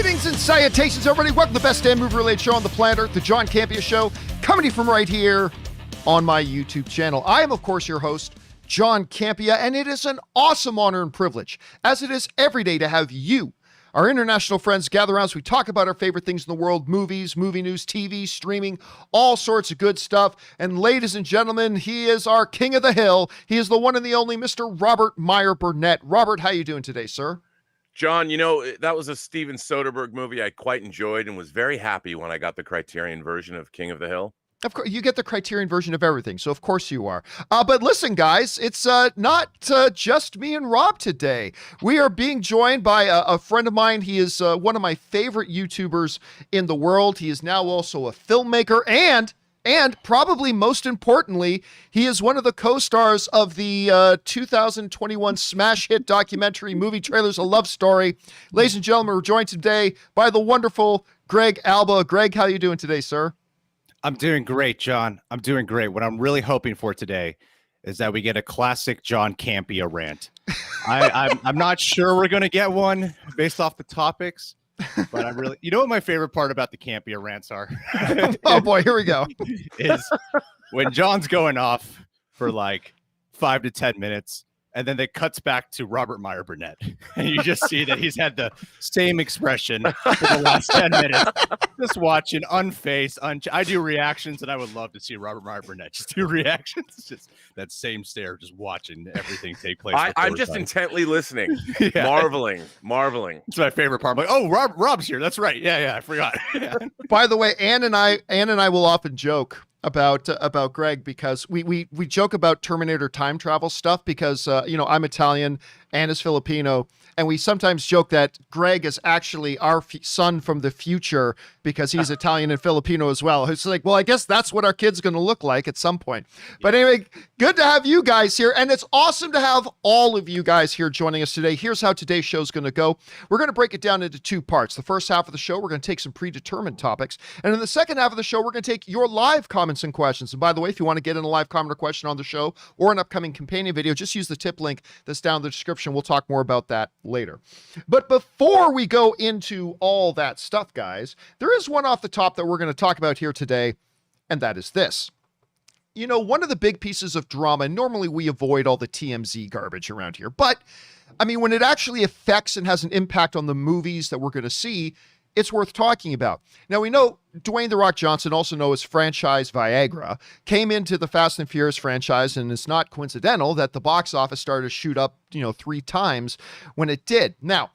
Greetings and salutations, everybody. Welcome to the best damn movie-related show on the planet Earth, the John Campea Show, coming to you from right here on my YouTube channel. I am, of course, your host, John Campea, and it is an awesome honor and privilege, as it is every day, to have you, our international friends, gather around as we talk about our favorite things in the world, movies, movie news, TV, streaming, all sorts of good stuff. And ladies and gentlemen, he is our king of the hill. He is the one and the only Mr. Robert Meyer Burnett. Robert, how you doing today, sir? John, you know, that was a Steven Soderbergh movie I quite enjoyed and was very happy when I got the Criterion version of King of the Hill. Of course, you get the Criterion version of everything, so of course you are. But listen, guys, it's not just me and Rob today. We are being joined by a friend of mine. He is one of my favorite YouTubers in the world. He is now also a filmmaker, and probably most importantly, he is one of the co-stars of the 2021 smash hit documentary Movie Trailers, A Love Story. Ladies and gentlemen, we're joined today by the wonderful Greg Alba. Greg, how are you doing today, sir? I'm doing great, John. I'm doing great. What I'm really hoping for today is that we get a classic John Campea rant. I'm not sure we're going to get one based off the topics, but I'm really, you know what my favorite part about the Campea rants are? Oh boy, here we go. Is when John's going off for like 5 to 10 minutes, and then it cuts back to Robert Meyer Burnett. And you just see that he's had the same expression for the last 10 minutes. Just watching, unfazed. I do reactions, and I would love to see Robert Meyer Burnett just do reactions. Just that same stare, just watching everything take place. I'm just intently listening, marveling. It's my favorite part. I'm like, oh, Rob's here. That's right. Yeah, I forgot. By the way, Ann and I will often joke about Greg, because we joke about Terminator time travel stuff because I'm Italian, Ann is Filipino, and we sometimes joke that Greg is actually our son from the future because he's Italian and Filipino as well. It's like, well, I guess that's what our kid's going to look like at some point. But anyway, good to have you guys here, and it's awesome to have all of you guys here joining us today. Here's how today's show is going to go. We're going to break it down into two parts. The first half of the show, we're going to take some predetermined topics, and in the second half of the show, we're going to take your live comments and questions. And by the way, if you want to get in a live comment or question on the show or an upcoming companion video, just use the tip link that's down in the description. We'll talk more about that later. But before we go into all that stuff, guys, there is one off the top that we're going to talk about here today, and that is this. You know, one of the big pieces of drama, normally we avoid all the TMZ garbage around here, but I mean, when it actually affects and has an impact on the movies that we're going to see, it's worth talking about. Now, we know Dwayne "The Rock" Johnson, also known as franchise Viagra, came into the Fast and Furious franchise, and it's not coincidental that the box office started to shoot up, 3 times when it did. Now,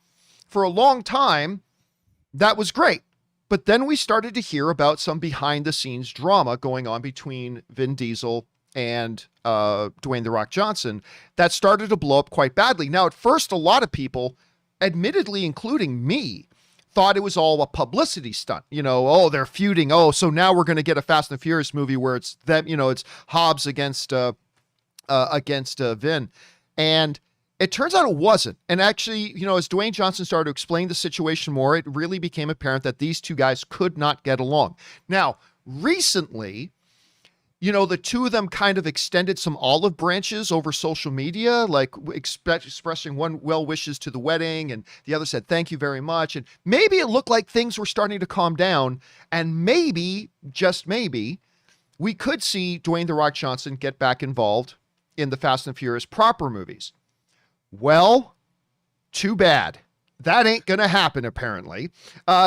for a long time, that was great. But then we started to hear about some behind-the-scenes drama going on between Vin Diesel and Dwayne "The Rock" Johnson that started to blow up quite badly. Now, at first, a lot of people, admittedly including me, thought it was all a publicity stunt. Oh, they're feuding. Oh, so now we're going to get a Fast and Furious movie where it's them, it's Hobbs against Vin. And it turns out it wasn't. And actually, as Dwayne Johnson started to explain the situation more, it really became apparent that these two guys could not get along. Now, recently, the two of them kind of extended some olive branches over social media, like expressing one well wishes to the wedding, and the other said, thank you very much. And maybe it looked like things were starting to calm down, and maybe, just maybe, we could see Dwayne "The Rock" Johnson get back involved in the Fast and Furious proper movies. Well, too bad. That ain't going to happen, apparently.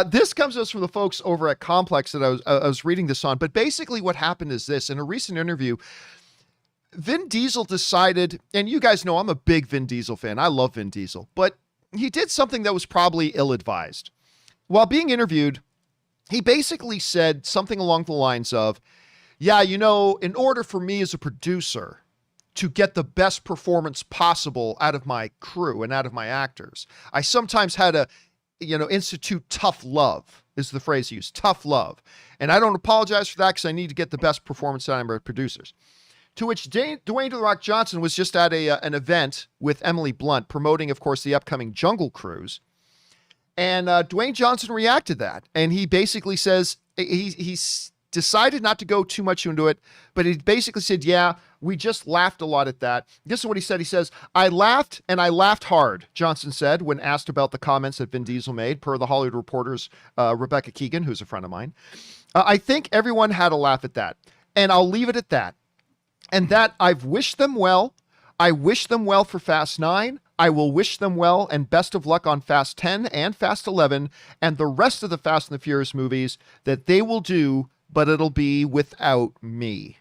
This comes to us from the folks over at Complex that I was reading this on. But basically what happened is this. In a recent interview, Vin Diesel decided, and you guys know I'm a big Vin Diesel fan. I love Vin Diesel. But he did something that was probably ill-advised. While being interviewed, he basically said something along the lines of, yeah, in order for me as a producer to get the best performance possible out of my crew and out of my actors, I sometimes had to, institute tough love, is the phrase used, tough love. And I don't apologize for that because I need to get the best performance out of my producers. To which Dwayne "The Rock" Johnson was just at an event with Emily Blunt promoting, of course, the upcoming Jungle Cruise. And Dwayne Johnson reacted to that. And he basically says, he decided not to go too much into it, but he basically said, yeah, we just laughed a lot at that. This is what he said. He says, I laughed, and I laughed hard, Johnson said when asked about the comments that Vin Diesel made, per the Hollywood Reporter's Rebecca Keegan, who's a friend of mine. I think everyone had a laugh at that, and I'll leave it at that. And that I've wished them well. I wish them well for Fast 9. I will wish them well and best of luck on Fast 10 and Fast 11 and the rest of the Fast and the Furious movies that they will do, but it'll be without me.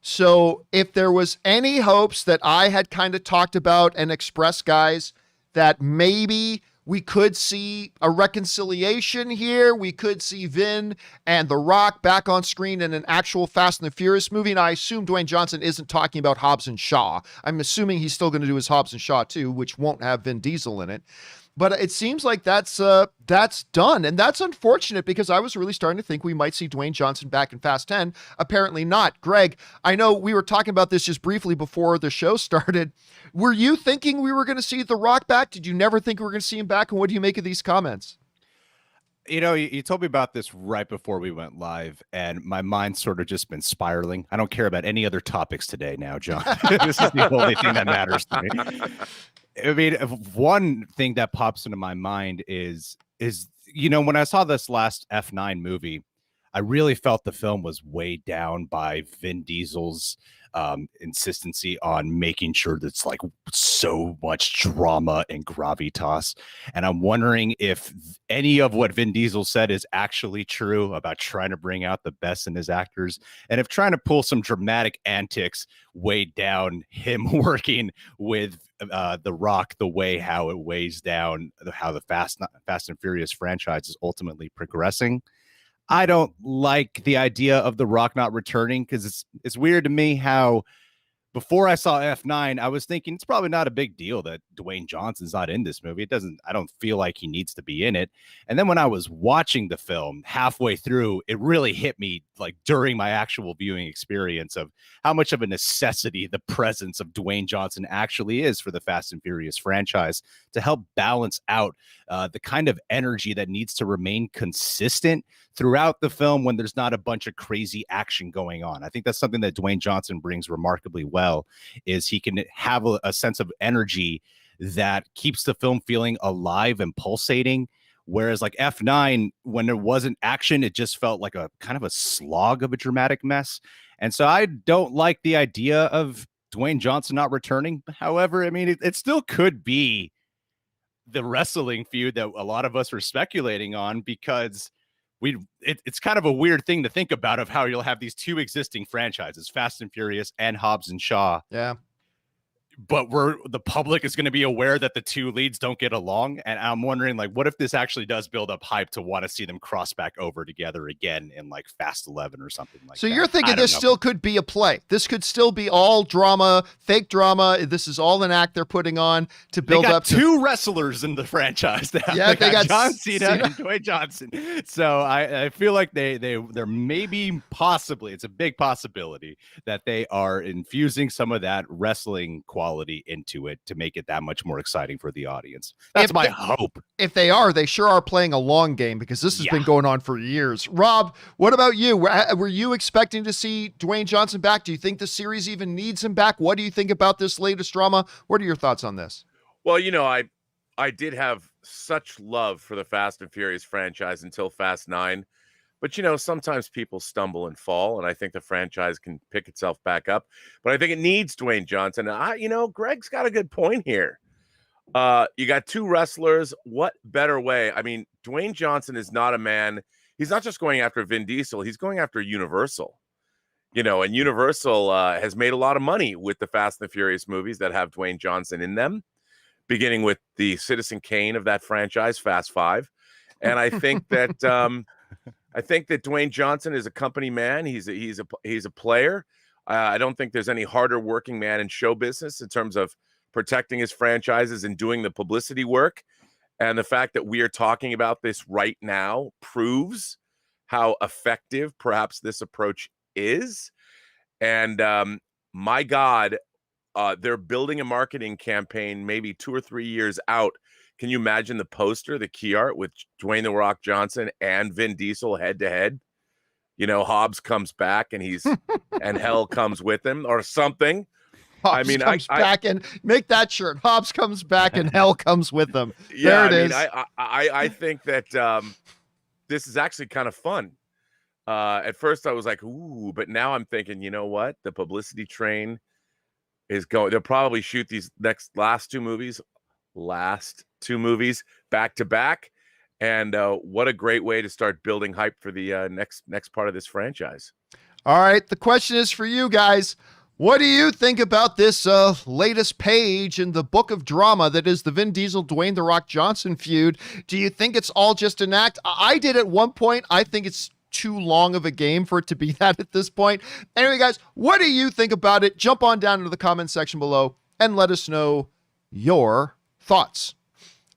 So if there was any hopes that I had kind of talked about and expressed, guys, that maybe we could see a reconciliation here. We could see Vin and The Rock back on screen in an actual Fast and the Furious movie. And I assume Dwayne Johnson isn't talking about Hobbs and Shaw. I'm assuming he's still going to do his Hobbs and Shaw too, which won't have Vin Diesel in it. But it seems like that's done. And that's unfortunate because I was really starting to think we might see Dwayne Johnson back in Fast 10. Apparently not. Greg, I know we were talking about this just briefly before the show started. Were you thinking we were going to see The Rock back? Did you never think we were going to see him back? And what do you make of these comments? You know, you told me about this right before we went live, and my mind's sort of just been spiraling. I don't care about any other topics today now, John. This is the only thing that matters to me. I mean, one thing that pops into my mind is, you know, when I saw this last F9 movie, I really felt the film was weighed down by Vin Diesel's insistency on making sure that's like so much drama and gravitas. And I'm wondering if any of what Vin Diesel said is actually true about trying to bring out the best in his actors, and if trying to pull some dramatic antics weighed down him working with The Rock the way how it weighs down how the Fast and Furious franchise is ultimately progressing. I don't like the idea of The Rock not returning because it's weird to me how before I saw F9, I was thinking it's probably not a big deal that Dwayne Johnson's not in this movie. I don't feel like he needs to be in it. And then when I was watching the film halfway through, it really hit me like during my actual viewing experience of how much of a necessity the presence of Dwayne Johnson actually is for the Fast and Furious franchise to help balance out the kind of energy that needs to remain consistent throughout the film when there's not a bunch of crazy action going on. I think that's something that Dwayne Johnson brings remarkably well, is he can have a sense of energy that keeps the film feeling alive and pulsating. Whereas like F9, when there wasn't action, it just felt like a kind of a slog of a dramatic mess. And so I don't like the idea of Dwayne Johnson not returning. However, I mean, it still could be the wrestling feud that a lot of us were speculating on, because it's kind of a weird thing to think about of how you'll have these two existing franchises, Fast and Furious and Hobbs and Shaw. Yeah. But the public is going to be aware that the two leads don't get along. And I'm wondering, like, what if this actually does build up hype to want to see them cross back over together again in like Fast 11 or something like that? So you're thinking this still could be a play. This could still be all drama, fake drama. This is all an act they're putting on to build up two wrestlers in the franchise. Yeah, they got John Cena and Dwayne Johnson. So I feel like there may be possibly, it's a big possibility that they are infusing some of that wrestling quality into it to make it that much more exciting for the audience. That's my hope. If they are, they sure are playing a long game, because this has been going on for years. Rob, what about you? Were you expecting to see Dwayne Johnson back? Do you think the series even needs him back? What do you think about this latest drama? What are your thoughts on this? Well, you know, I did have such love for the Fast and Furious franchise until Fast 9. But, you know, sometimes people stumble and fall, and I think the franchise can pick itself back up. But I think it needs Dwayne Johnson. And Greg's got a good point here. You got two wrestlers. What better way? I mean, Dwayne Johnson is not a man. He's not just going after Vin Diesel. He's going after Universal. You know, and Universal has made a lot of money with the Fast and the Furious movies that have Dwayne Johnson in them, beginning with the Citizen Kane of that franchise, Fast 5. And I think that I think that Dwayne Johnson is a company man. He's a player. I don't think there's any harder working man in show business in terms of protecting his franchises and doing the publicity work. And the fact that we are talking about this right now proves how effective perhaps this approach is. And my God, they're building a marketing campaign maybe 2 or 3 years out. Can you imagine the poster, the key art with Dwayne "The Rock" Johnson and Vin Diesel head to head? Hobbs comes back and and hell comes with him or something. Hobbs comes back and make that shirt. Hobbs comes back and hell comes with him. Yeah, there it is. I think that this is actually kind of fun. At first I was like, ooh, but now I'm thinking, you know what? The publicity train is going. They'll probably shoot these last two movies back to back. And what a great way to start building hype for the next part of this franchise. All right. The question is for you guys. What do you think about this latest page in the book of drama that is the Vin Diesel, Dwayne The Rock Johnson feud? Do you think it's all just an act? I did at one point. I think it's too long of a game for it to be that at this point. Anyway, guys, what do you think about it? Jump on down into the comment section below and let us know your thoughts.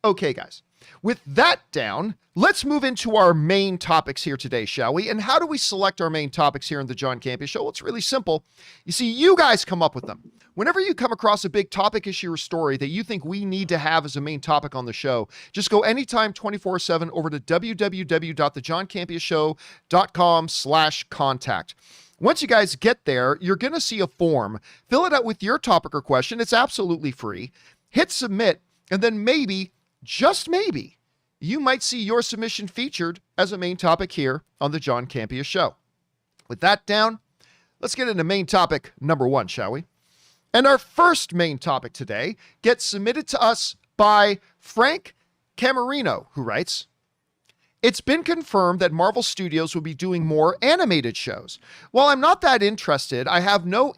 Okay, guys. With that down, let's move into our main topics here today, shall we? And how do we select our main topics here in the John Campea Show? Well, it's really simple. You see, you guys come up with them. Whenever you come across a big topic, issue, or story that you think we need to have as a main topic on the show, just go anytime 24/7 over to www.thejohncampeashow.com/contact. Once you guys get there, you're going to see a form. Fill it out with your topic or question. It's absolutely free. Hit submit, and then maybe, just maybe, you might see your submission featured as a main topic here on the John Campea Show. With that down, let's get into main topic number 1, shall we? And our first main topic today gets submitted to us by Frank Camarino, who writes, "It's been confirmed that Marvel Studios will be doing more animated shows. While I'm not that interested, I have no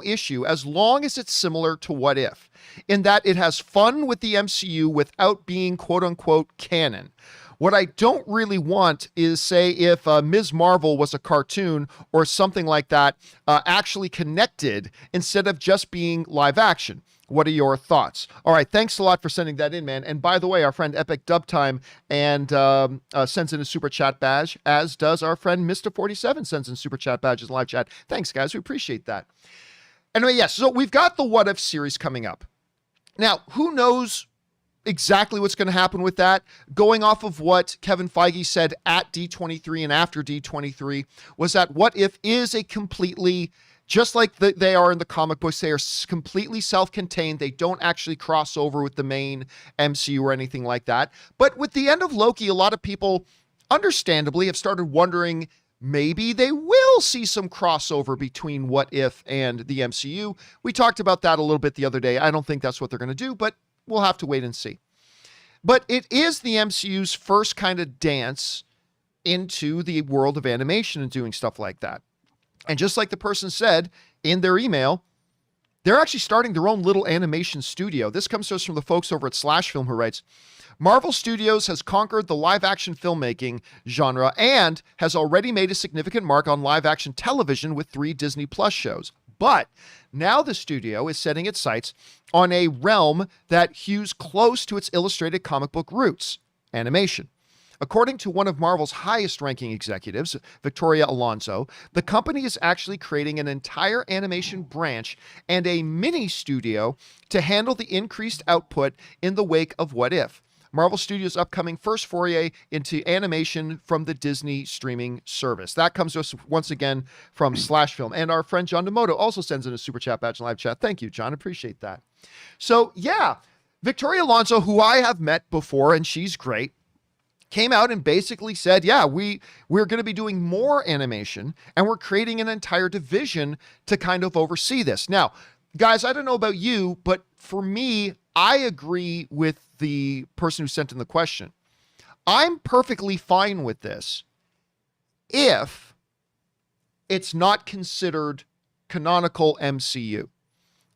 issue as long as it's similar to What If, in that it has fun with the MCU without being quote-unquote canon. What I don't really want is, say, if Ms. Marvel was a cartoon or something like that, actually connected instead of just being live action. What are your thoughts?" All right, thanks a lot for sending that in, man. And by the way, our friend Epic Dubtime and sends in a super chat badge, as does our friend Mr.47 sends in super chat badges live chat. Thanks, guys. We appreciate that. Anyway, yes, so we've got the What If series coming up. Now, who knows exactly what's going to happen with that? Going off of what Kevin Feige said at D23 and after D23 was that What If is a completely, just like they are in the comic books, they are completely self-contained. They don't actually cross over with the main MCU or anything like that. But with the end of Loki, a lot of people, understandably, have started wondering maybe they will see some crossover between What If and the MCU. We talked about that a little bit the other day. I don't think that's what they're going to do, but we'll have to wait and see. But it is the MCU's first kind of dance into the world of animation and doing stuff like that. And just like the person said in their email, they're actually starting their own little animation studio. This comes to us from the folks over at Slash Film, who writes, "Marvel Studios has conquered the live-action filmmaking genre and has already made a significant mark on live-action television with 3 Disney Plus shows. But now the studio is setting its sights on a realm that hews close to its illustrated comic book roots, animation. According to one of Marvel's highest-ranking executives, Victoria Alonso, the company is actually creating an entire animation branch and a mini studio to handle the increased output in the wake of What If, Marvel Studios' upcoming first foray into animation from the Disney streaming service." That comes to us once again from Slash Film. And our friend John Demoto also sends in a super chat badge in live chat. Thank you, John. Appreciate that. So, yeah, Victoria Alonso, who I have met before, and she's great, came out and basically said, yeah, we're going to be doing more animation, and we're creating an entire division to kind of oversee this. Now, guys, I don't know about you, but for me, I agree with the person who sent in the question. I'm perfectly fine with this if it's not considered canonical MCU.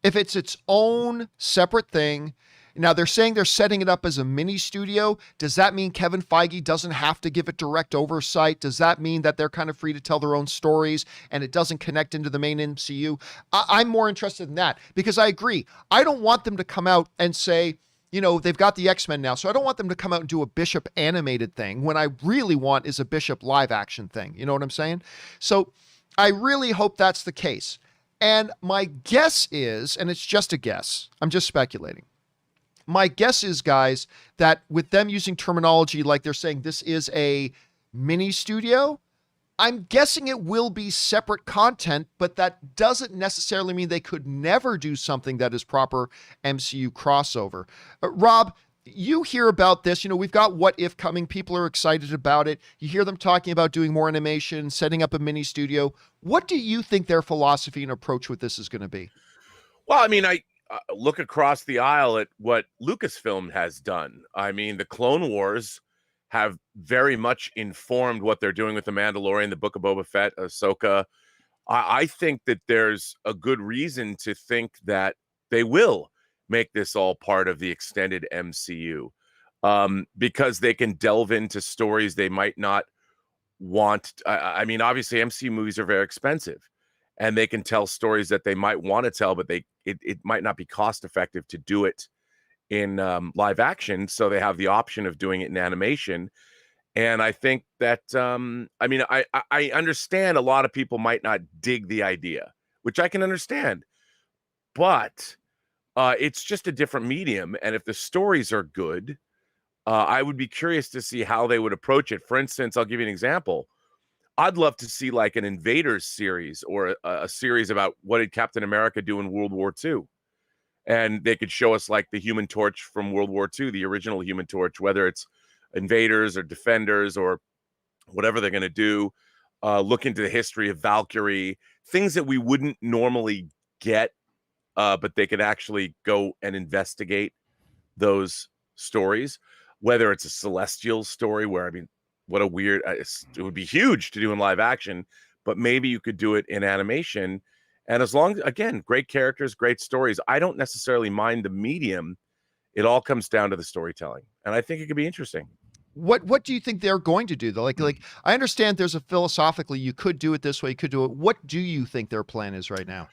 If it's its own separate thing. Now, they're saying they're setting it up as a mini studio. Does that mean Kevin Feige doesn't have to give it direct oversight? Does that mean that they're kind of free to tell their own stories and it doesn't connect into the main MCU? I'm more interested in that because I agree. I don't want them to come out and say, you know, they've got the X-Men now, so I don't want them to come out and do a Bishop animated thing when I really want is a Bishop live action thing. You know what I'm saying? So I really hope that's the case. And my guess is, and it's just a guess, I'm just speculating. My guess is, guys, that with them using terminology like they're saying this is a mini studio, I'm guessing it will be separate content, but that doesn't necessarily mean they could never do something that is proper MCU crossover. Rob, you hear about this. We've got What If coming. People are excited about it. You hear them talking about doing more animation, setting up a mini studio. What do you think their philosophy and approach with this is going to be? Well, I mean, I look across the aisle at what Lucasfilm has done. I mean, the Clone Wars have very much informed what they're doing with The Mandalorian, the Book of Boba Fett, Ahsoka. I think that there's a good reason to think that they will make this all part of the extended MCU, because they can delve into stories they might not want. I mean, obviously, MCU movies are very expensive, and they can tell stories that they might want to tell, but it might not be cost effective to do it in live action, so they have the option of doing it in animation. And I think that I mean, I understand a lot of people might not dig the idea, which I can understand, but it's just a different medium, and if the stories are good, I would be curious to see how they would approach it. For instance, I'll give you an example. I'd love to see like an Invaders series, or a series about what did Captain America do in World War II. And they could show us like the Human Torch from World War II, the original Human Torch, whether it's Invaders or Defenders or whatever they're going to do. Look into the history of Valkyrie, things that we wouldn't normally get, but they could actually go and investigate those stories. Whether it's a Celestial story, where, I mean, what a weird, it would be huge to do in live action, but maybe you could do it in animation. And as long as, again, great characters, great stories, I don't necessarily mind the medium. It all comes down to the storytelling. And I think it could be interesting. What do you think they're going to do though? Like I understand there's a philosophically, you could do it this way, you could do it. What do you think their plan is right now?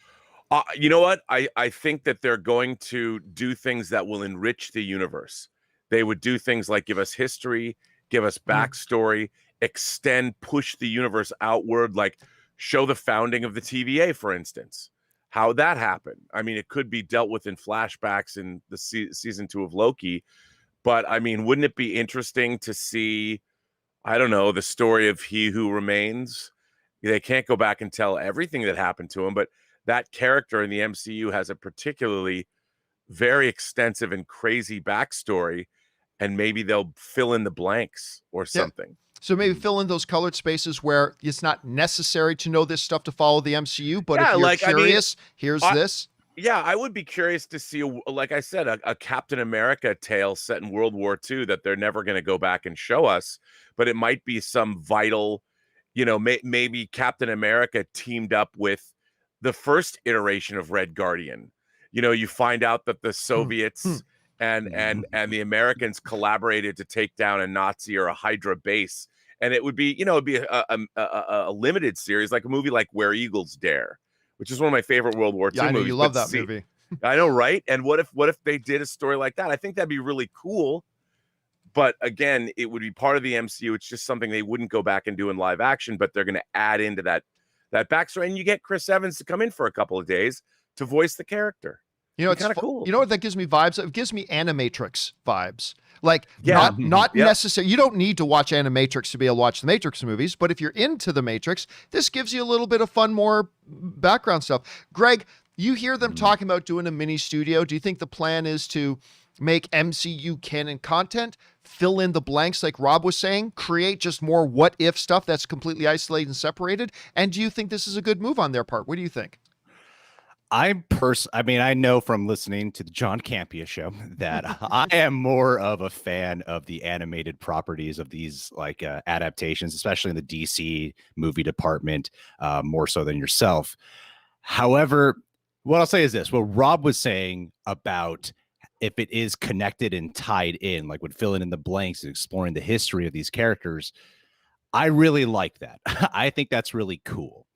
You know what? I think that they're going to do things that will enrich the universe. They would do things like give us history, give us backstory, extend, push the universe outward, like show the founding of the TVA, for instance, how that happened. I mean, it could be dealt with in flashbacks in the season 2 of Loki, but I mean, wouldn't it be interesting to see, I don't know, the story of He Who Remains? They can't go back and tell everything that happened to him, but that character in the MCU has a particularly very extensive and crazy backstory, and maybe they'll fill in the blanks or something. Yeah. So maybe fill in those colored spaces where it's not necessary to know this stuff to follow the MCU, but if you're curious, here's this. Yeah, I would be curious to see, like I said, a Captain America tale set in World War II that they're never going to go back and show us, but it might be some vital, maybe Captain America teamed up with the first iteration of Red Guardian. You find out that the Soviets and the Americans collaborated to take down a Nazi or a Hydra base. And it would be, it'd be a limited series, like a movie like Where Eagles Dare, which is one of my favorite World War II movies. I know you love that movie. I know, right? And what if they did a story like that? I think that'd be really cool. But again, it would be part of the MCU. It's just something they wouldn't go back and do in live action, but they're going to add into that backstory. And you get Chris Evans to come in for a couple of days to voice the character. It's kind of cool. You know what that gives me vibes? It gives me Animatrix vibes. Like, not Yep. necessary. You don't need to watch Animatrix to be able to watch the Matrix movies, but if you're into the Matrix, this gives you a little bit of fun, more background stuff. Greg, you hear them talking about doing a mini studio. Do you think the plan is to make MCU canon content, fill in the blanks like Rob was saying, create just more what if stuff that's completely isolated and separated? And do you think this is a good move on their part? What do you think? I mean, I know from listening to the John Campea Show that I am more of a fan of the animated properties of these like adaptations, especially in the DC movie department, more so than yourself. However, what I'll say is this: what Rob was saying about if it is connected and tied in, like would fill in the blanks and exploring the history of these characters, I really like that. I think that's really cool.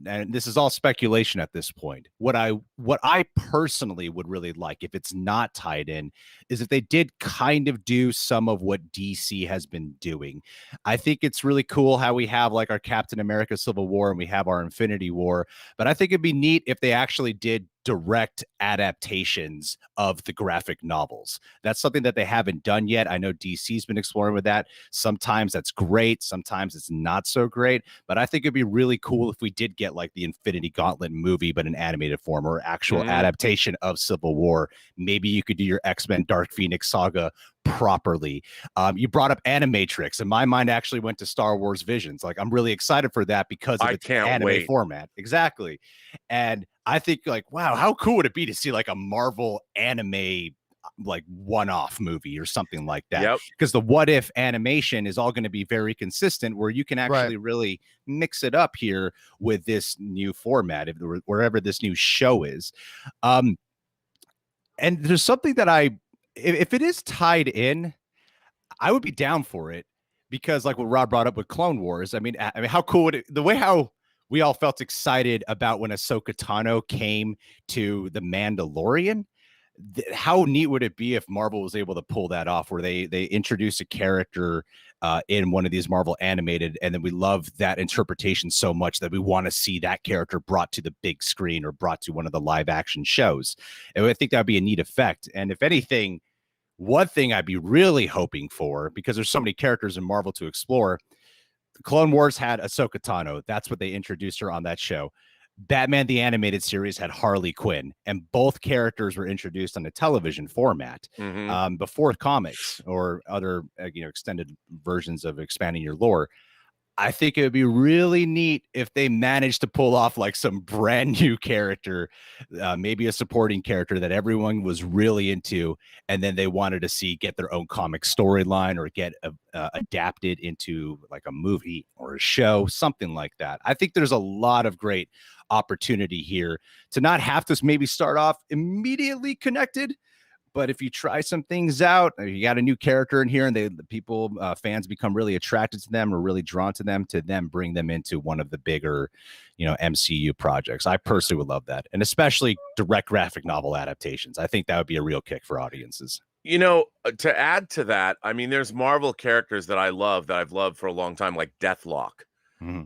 And this is all speculation at this point. What I personally would really like, if it's not tied in, is if they did kind of do some of what DC has been doing. I think it's really cool how we have like our Captain America Civil War and we have our Infinity War, but I think it'd be neat if they actually did direct adaptations of the graphic novels. That's something that they haven't done yet. I know DC's been exploring with that. Sometimes that's great, sometimes it's not so great, but I think it'd be really cool if we did get like the Infinity Gauntlet movie, but in animated form, or actual adaptation of Civil War. Maybe you could do your X-Men Dark Phoenix saga properly. You brought up Animatrix, and my mind actually went to Star Wars Visions. Like, I'm really excited for that because of its anime format. Exactly. And I think, like, wow, how cool would it be to see like a Marvel anime like one-off movie or something like that? Because the what if animation is all going to be very consistent, where you can actually really mix it up here with this new format, wherever this new show is. And there's something that if it is tied in, I would be down for it, because like what Rob brought up with Clone Wars, I mean, how cool would it, the way how we all felt excited about when Ahsoka Tano came to The Mandalorian. How neat would it be if Marvel was able to pull that off, where they introduce a character in one of these Marvel animated, and then we love that interpretation so much that we want to see that character brought to the big screen or brought to one of the live action shows. And I think that would be a neat effect. And if anything, one thing I'd be really hoping for, because there's so many characters in Marvel to explore, Clone Wars had Ahsoka Tano. That's what they introduced her on that show. Batman the Animated Series had Harley Quinn, and both characters were introduced on a television format before comics or other extended versions of expanding your lore. I think it would be really neat if they managed to pull off like some brand new character, maybe a supporting character that everyone was really into, and then they wanted to see get their own comic storyline or get adapted into like a movie or a show, something like that. I think there's a lot of great opportunity here to not have to maybe start off immediately connected. But if you try some things out, you got a new character in here, and fans become really attracted to them or really drawn to them bring them into one of the bigger, MCU projects. I personally would love that. And especially direct graphic novel adaptations. I think that would be a real kick for audiences. To add to that, I mean, there's Marvel characters that I love, that I've loved for a long time, like Deathlock.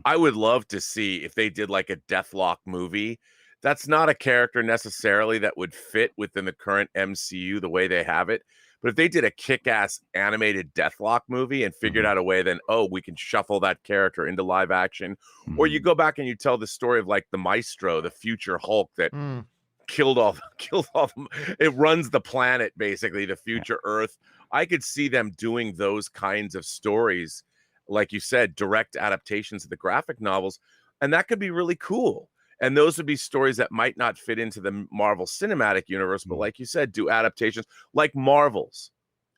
I would love to see if they did like a Deathlock movie. That's not a character necessarily that would fit within the current MCU the way they have it. But if they did a kick-ass animated Deathlock movie and figured out a way, then, we can shuffle that character into live action. Or you go back and you tell the story of like the Maestro, the future Hulk that killed all them. It runs the planet, basically, the future Earth. I could see them doing those kinds of stories, like you said, direct adaptations of the graphic novels. And that could be really cool. And those would be stories that might not fit into the Marvel Cinematic Universe, but like you said, do adaptations like Marvels,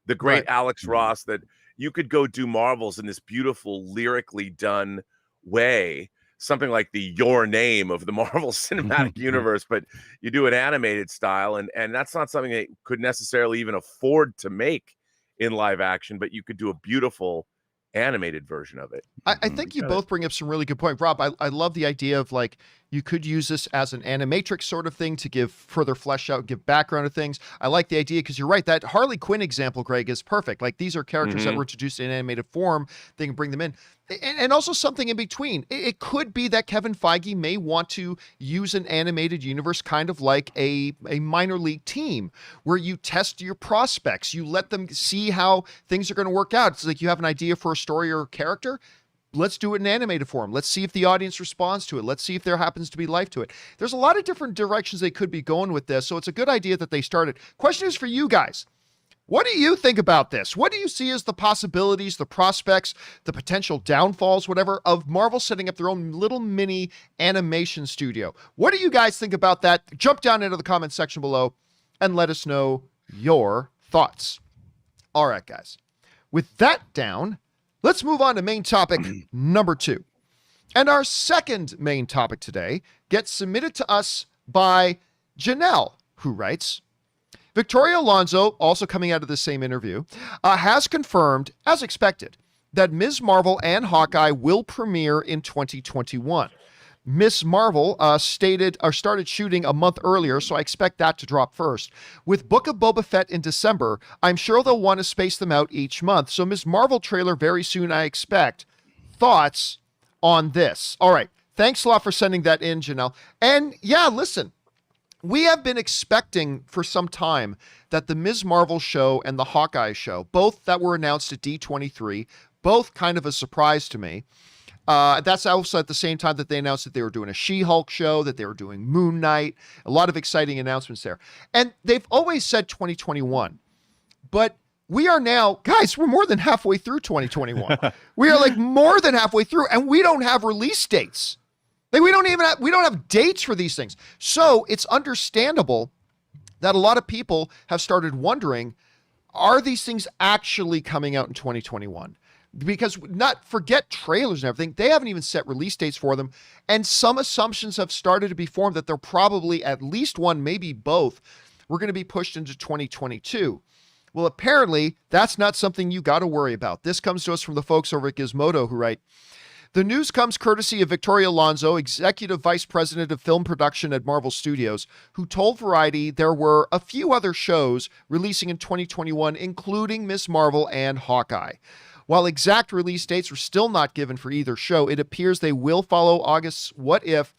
the great Alex Ross, that you could go do Marvels in this beautiful, lyrically done way, something like the Your Name of the Marvel Cinematic Universe, but you do an animated style. And that's not something they could necessarily even afford to make in live action, but you could do a beautiful animated version of it. I think you both bring up some really good point. Rob, I love the idea of like, you could use this as an animatrix sort of thing to give further flesh out, give background to things. I like the idea because you're right. That Harley Quinn example, Greg, is perfect. Like, these are characters that were introduced in animated form. They can bring them in. And also something in between. It could be that Kevin Feige may want to use an animated universe kind of like a minor league team, where you test your prospects. You let them see how things are going to work out. It's like you have an idea for a story or a character. Let's do it in animated form. Let's see if the audience responds to it. Let's see if there happens to be life to it. There's a lot of different directions they could be going with this, so it's a good idea that they started. Question is for you guys. What do you think about this? What do you see as the possibilities, the prospects, the potential downfalls, whatever, of Marvel setting up their own little mini animation studio? What do you guys think about that? Jump down into the comment section below and let us know your thoughts. All right, guys. With that down, let's move on to main topic number 2. And our second main topic today gets submitted to us by Janelle, who writes, Victoria Alonso, also coming out of the same interview, has confirmed, as expected, that Ms. Marvel and Hawkeye will premiere in 2021. Ms. Marvel started shooting a month earlier, so I expect that to drop first. With Book of Boba Fett in December, I'm sure they'll want to space them out each month. So Ms. Marvel trailer very soon, I expect. Thoughts on this? All right. Thanks a lot for sending that in, Janelle. And yeah, listen, we have been expecting for some time that the Ms. Marvel show and the Hawkeye show, both that were announced at D23, both kind of a surprise to me. That's also at the same time that they announced that they were doing a She-Hulk show, that they were doing Moon Knight, a lot of exciting announcements there. And they've always said 2021, but we are now, guys, we're more than halfway through 2021. We are like more than halfway through, and we don't have release dates. Like we don't have dates for these things. So it's understandable that a lot of people have started wondering, are these things actually coming out in 2021? Because forget trailers and everything, they haven't even set release dates for them. And some assumptions have started to be formed that they're probably at least one, maybe both, we're going to be pushed into 2022. Well, apparently that's not something you got to worry about. This comes to us from the folks over at Gizmodo who write, the news comes courtesy of Victoria Alonso, Executive Vice President of Film Production at Marvel Studios, who told Variety there were a few other shows releasing in 2021, including Ms. Marvel and Hawkeye. While exact release dates were still not given for either show, it appears they will follow August's What If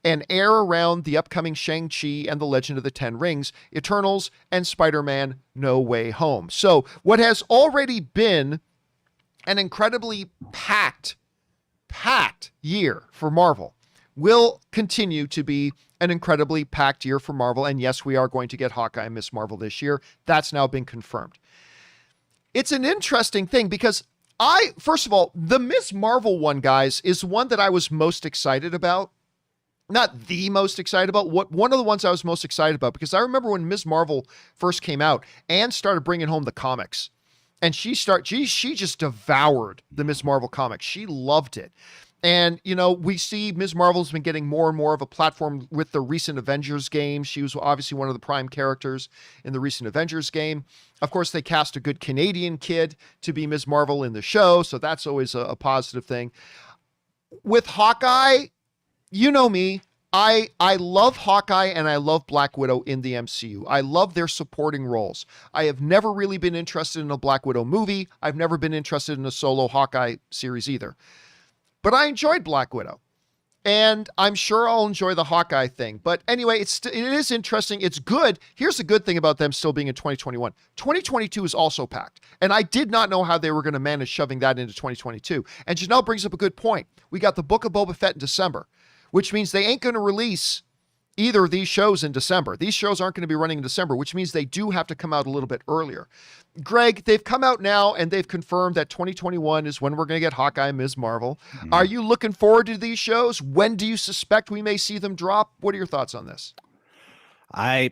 and air around the upcoming Shang-Chi and the Legend of the Ten Rings, Eternals, and Spider-Man No Way Home. So what has already been an incredibly packed year for Marvel will continue to be an incredibly packed year for Marvel. And yes, we are going to get Hawkeye and Ms. Marvel this year. That's now been confirmed. It's an interesting thing because first of all, the Ms. Marvel one, guys, is one that I was most excited about. Not the most excited about, one of the ones I was most excited about, because I remember when Ms. Marvel first came out and started bringing home the comics. And she just devoured the Ms. Marvel comics. She loved it. And, we see Ms. Marvel's been getting more and more of a platform with the recent Avengers game. She was obviously one of the prime characters in the recent Avengers game. Of course, they cast a good Canadian kid to be Ms. Marvel in the show, so that's always a positive thing. With Hawkeye, you know me, I love Hawkeye and I love Black Widow in the MCU. I love their supporting roles. I have never really been interested in a Black Widow movie. I've never been interested in a solo Hawkeye series either. But I enjoyed Black Widow. And I'm sure I'll enjoy the Hawkeye thing. But anyway, it is interesting. It's good. Here's the good thing about them still being in 2021. 2022 is also packed. And I did not know how they were going to manage shoving that into 2022. And Janelle brings up a good point. We got the Book of Boba Fett in December, which means they ain't going to release either of these shows in December. These shows aren't going to be running in December, which means they do have to come out a little bit earlier. Greg, they've come out now and they've confirmed that 2021 is when we're going to get Hawkeye and Ms. Marvel. Mm-hmm. Are you looking forward to these shows? When do you suspect we may see them drop? What are your thoughts on this? I'm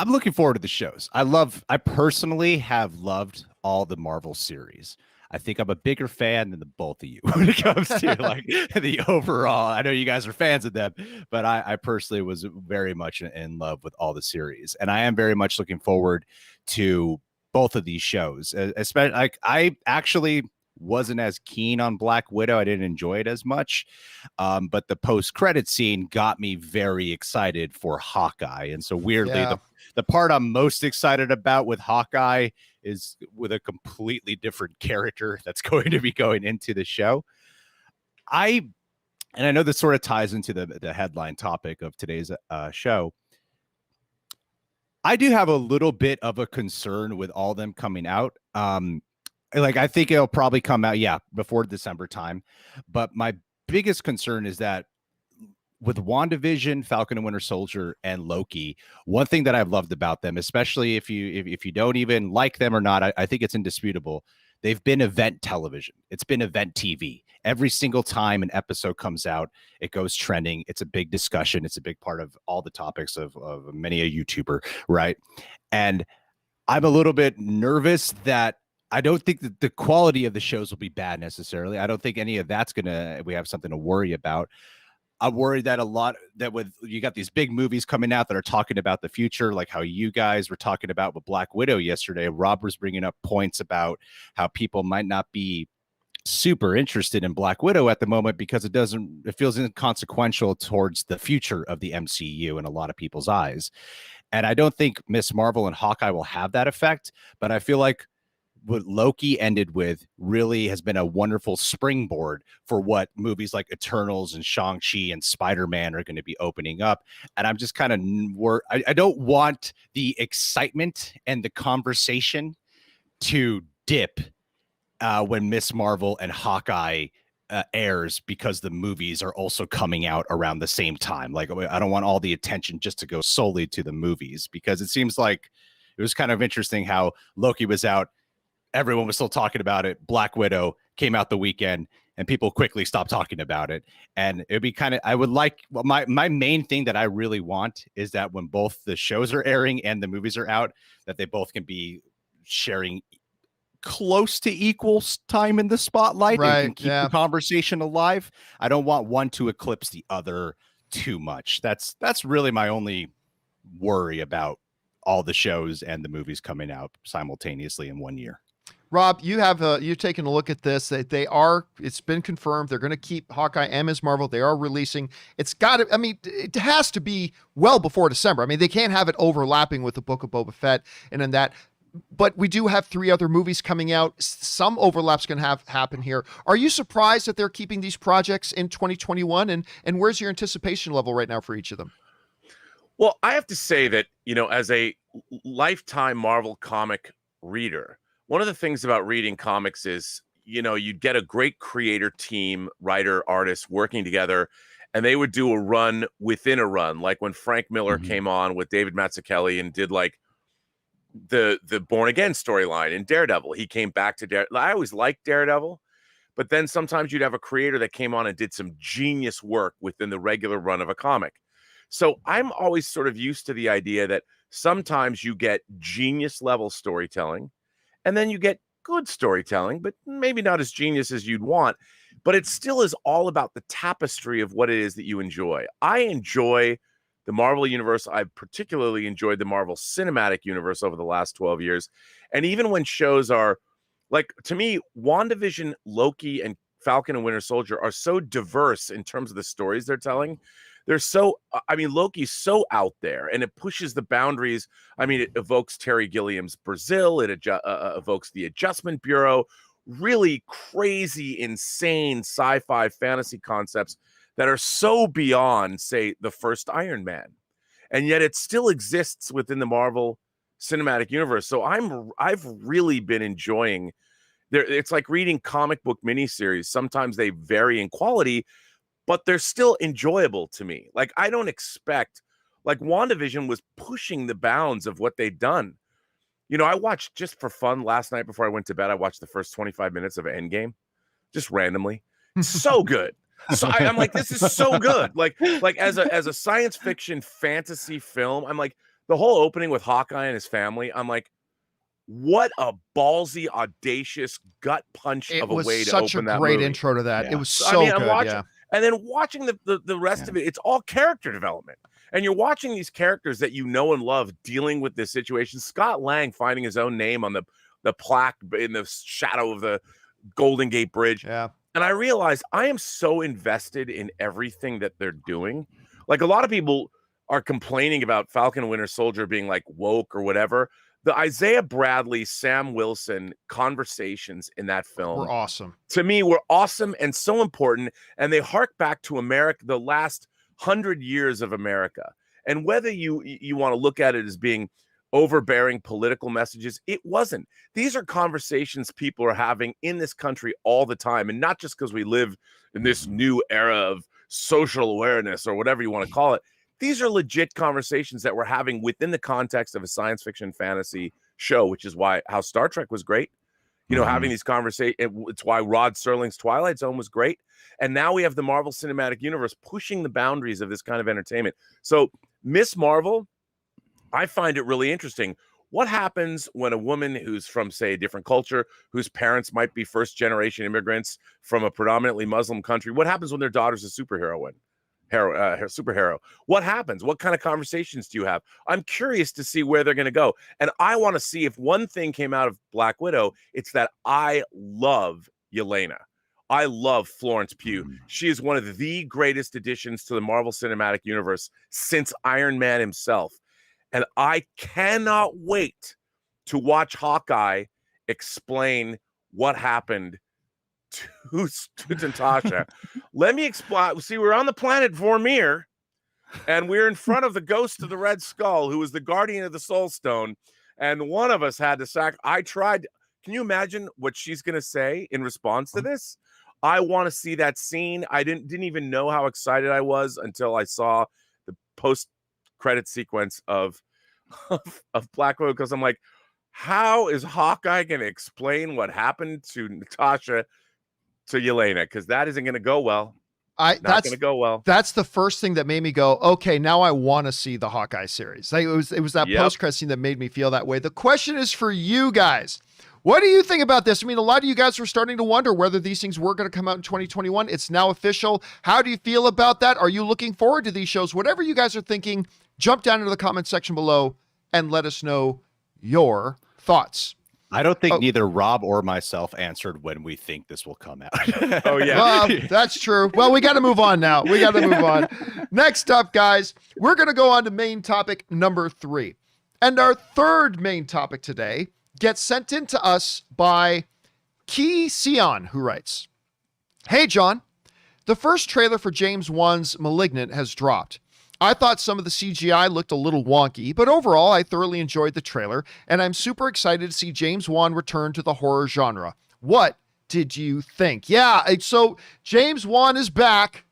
looking forward to the shows. I personally have loved all the Marvel series. I think I'm a bigger fan than the both of you when it comes to like the overall. I know you guys are fans of them, but I personally was very much in love with all the series, and I am very much looking forward to both of these shows. Especially, like, I actually wasn't as keen on Black Widow. I didn't enjoy it as much, but the post-credit scene got me very excited for Hawkeye, and so weirdly, the part I'm most excited about with Hawkeye is with a completely different character that's going to be going into the show. I know this sort of ties into the headline topic of today's show. I do have a little bit of a concern with all them coming out. I think it'll probably come out, before December time. But my biggest concern is that with WandaVision, Falcon and Winter Soldier, and Loki, one thing that I've loved about them, especially if you don't even like them or not, I think it's indisputable. They've been event television. It's been event TV. Every single time an episode comes out, it goes trending. It's a big discussion. It's a big part of all the topics of many a YouTuber, right? And I'm a little bit nervous that I don't think that the quality of the shows will be bad necessarily. I don't think any of that's we have something to worry about. I'm worried that with you got these big movies coming out that are talking about the future, like how you guys were talking about with Black Widow yesterday. Rob was bringing up points about how people might not be super interested in Black Widow at the moment because it feels inconsequential towards the future of the MCU in a lot of people's eyes. And I don't think Ms. Marvel and Hawkeye will have that effect, but I feel like what Loki ended with really has been a wonderful springboard for what movies like Eternals and Shang-Chi and Spider-Man are going to be opening up. And I'm just kind of I don't want the excitement and the conversation to dip when Miss Marvel and Hawkeye airs, because the movies are also coming out around the same time. Like, I don't want all the attention just to go solely to the movies, because it seems like it was kind of interesting how Loki was out, everyone was still talking about it. Black Widow came out the weekend and people quickly stopped talking about it. And it'd be kind of, I would like, well, my main thing that I really want is that when both the shows are airing and the movies are out, that they both can be sharing close to equal time in the spotlight, right, and can keep the conversation alive. I don't want one to eclipse the other too much. That's really my only worry about all the shows and the movies coming out simultaneously in 1 year. Rob, you've taken a look at this. It's been confirmed they're going to keep Hawkeye and Ms. Marvel. They are releasing. It has to be well before December. I mean, they can't have it overlapping with the Book of Boba Fett and in that. But we do have 3 other movies coming out. Some overlaps can happen here. Are you surprised that they're keeping these projects in 2021? And where's your anticipation level right now for each of them? Well, I have to say that, as a lifetime Marvel comic reader, one of the things about reading comics is, you get a great creator team, writer, artists working together, and they would do a run within a run. Like when Frank Miller came on with David Mazzucchelli and did like the Born Again storyline in Daredevil. He came back to Daredevil. I always liked Daredevil, but then sometimes you'd have a creator that came on and did some genius work within the regular run of a comic. So I'm always sort of used to the idea that sometimes you get genius level storytelling and then you get good storytelling, but maybe not as genius as you'd want, but it still is all about the tapestry of what it is that you enjoy. I enjoy the Marvel Universe. I've particularly enjoyed the Marvel Cinematic Universe over the last 12 years. And even when shows are, like, to me, WandaVision, Loki, and Falcon and Winter Soldier are so diverse in terms of the stories they're telling. They're so, Loki's so out there, and it pushes the boundaries. It evokes Terry Gilliam's Brazil. It evokes the Adjustment Bureau. Really crazy, insane sci-fi fantasy concepts that are so beyond, say, the first Iron Man. And yet it still exists within the Marvel Cinematic Universe. So I've really been enjoying it's like reading comic book miniseries. Sometimes they vary in quality, but they're still enjoyable to me. Like, I don't expect, like, WandaVision was pushing the bounds of what they'd done. I watched, just for fun, last night before I went to bed, I watched the first 25 minutes of Endgame, just randomly. So good. So I'm like, this is so good. Like as a science fiction fantasy film, I'm like, the whole opening with Hawkeye and his family, I'm like, what a ballsy, audacious gut punch of a way to open that movie. It was such a great intro to that. Yeah. It was so good. And then watching the rest of it, it's all character development. And you're watching these characters that you know and love dealing with this situation. Scott Lang finding his own name on the plaque in the shadow of the Golden Gate Bridge. Yeah. And I realized I am so invested in everything that they're doing. Like, a lot of people are complaining about Falcon and Winter Soldier being like woke or whatever. The Isaiah Bradley, Sam Wilson conversations in that film were awesome. To me, were awesome and so important. And they hark back to America, the last 100 years of America. And whether you want to look at it as being overbearing political messages, it wasn't. These are conversations people are having in this country all the time, and not just because we live in this new era of social awareness or whatever you want to call it. These are legit conversations that we're having within the context of a science fiction fantasy show, which is how Star Trek was great. Having these conversations, it's why Rod Serling's Twilight Zone was great. And now we have the Marvel Cinematic Universe pushing the boundaries of this kind of entertainment. So Miss Marvel, I find it really interesting. What happens when a woman who's from, say, a different culture, whose parents might be first-generation immigrants from a predominantly Muslim country, what happens when their daughter's a superhero? What happens? What kind of conversations do you have? I'm curious to see where they're going to go. And I want to see, if one thing came out of Black Widow, it's that I love Yelena. I love Florence Pugh. She is one of the greatest additions to the Marvel Cinematic Universe since Iron Man himself. And I cannot wait to watch Hawkeye explain what happened to Natasha. Let me explain. See, we're on the planet Vormir, and we're in front of the ghost of the Red Skull, who was the guardian of the Soul Stone. And one of us had to I tried. Can you imagine what she's going to say in response to this? I want to see that scene. I didn't even know how excited I was until I saw the post-credit sequence of Black Widow, because I'm like, how is Hawkeye going to explain what happened to Natasha to Yelena? Because that isn't going to go well. Not going to go well. That's the first thing that made me go, okay, now I want to see the Hawkeye series. Like, it was that post-credit scene that made me feel that way. The question is for you guys. What do you think about this? I mean, a lot of you guys were starting to wonder whether these things were going to come out in 2021. It's now official. How do you feel about that? Are you looking forward to these shows? Whatever you guys are thinking, jump down into the comment section below and let us know your thoughts. I don't think neither Rob or myself answered when we think this will come out. Oh, yeah. Well, that's true. Well, we got to move on now. We got to move on. Next up, guys, we're going to go on to main topic number 3. And our third main topic today gets sent in to us by Key Sion, who writes, "Hey, John, the first trailer for James Wan's Malignant has dropped. I thought some of the CGI looked a little wonky, but overall, I thoroughly enjoyed the trailer, and I'm super excited to see James Wan return to the horror genre. What did you think?" Yeah, so James Wan is back.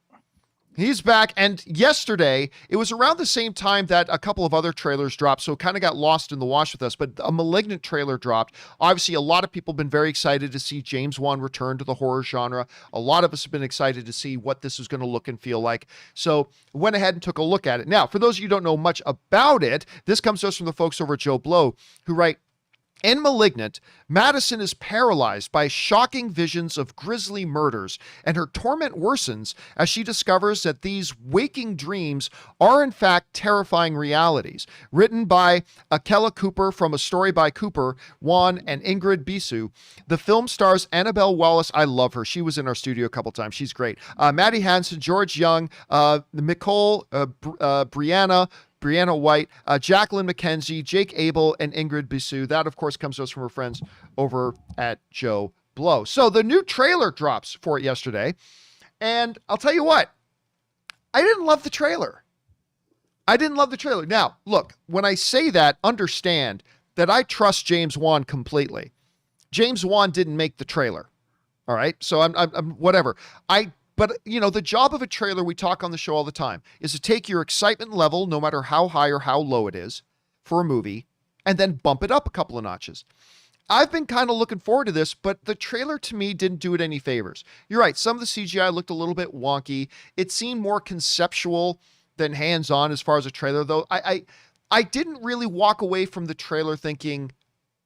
He's back, and yesterday, it was around the same time that a couple of other trailers dropped, so it kind of got lost in the wash with us, but a Malignant trailer dropped. Obviously, a lot of people have been very excited to see James Wan return to the horror genre. A lot of us have been excited to see what this is going to look and feel like, so went ahead and took a look at it. Now, for those of you who don't know much about it, this comes to us from the folks over at Joe Blow, who write, "In Malignant, Madison is paralyzed by shocking visions of grisly murders, and her torment worsens as she discovers that these waking dreams are in fact terrifying realities." Written by Akela Cooper from A Story by Cooper, Wan, and Ingrid Bisu. The film stars Annabelle Wallace. I love her. She was in our studio a couple times. She's great. Maddie Hansen, George Young, Nicole, Brianna White, Jacqueline McKenzie, Jake Abel, and Ingrid Bisu. That, of course, comes to us from her friends over at Joe Blow. So the new trailer drops for it yesterday. And I'll tell you what, I didn't love the trailer. Now, look, when I say that, understand that I trust James Wan completely. James Wan didn't make the trailer. All right? So I'm whatever. But, you know, the job of a trailer, we talk on the show all the time, is to take your excitement level, no matter how high or how low it is, for a movie, and then bump it up a couple of notches. I've been kind of looking forward to this, but the trailer to me didn't do it any favors. You're right, some of the CGI looked a little bit wonky. It seemed more conceptual than hands-on as far as a trailer, though. I didn't really walk away from the trailer thinking,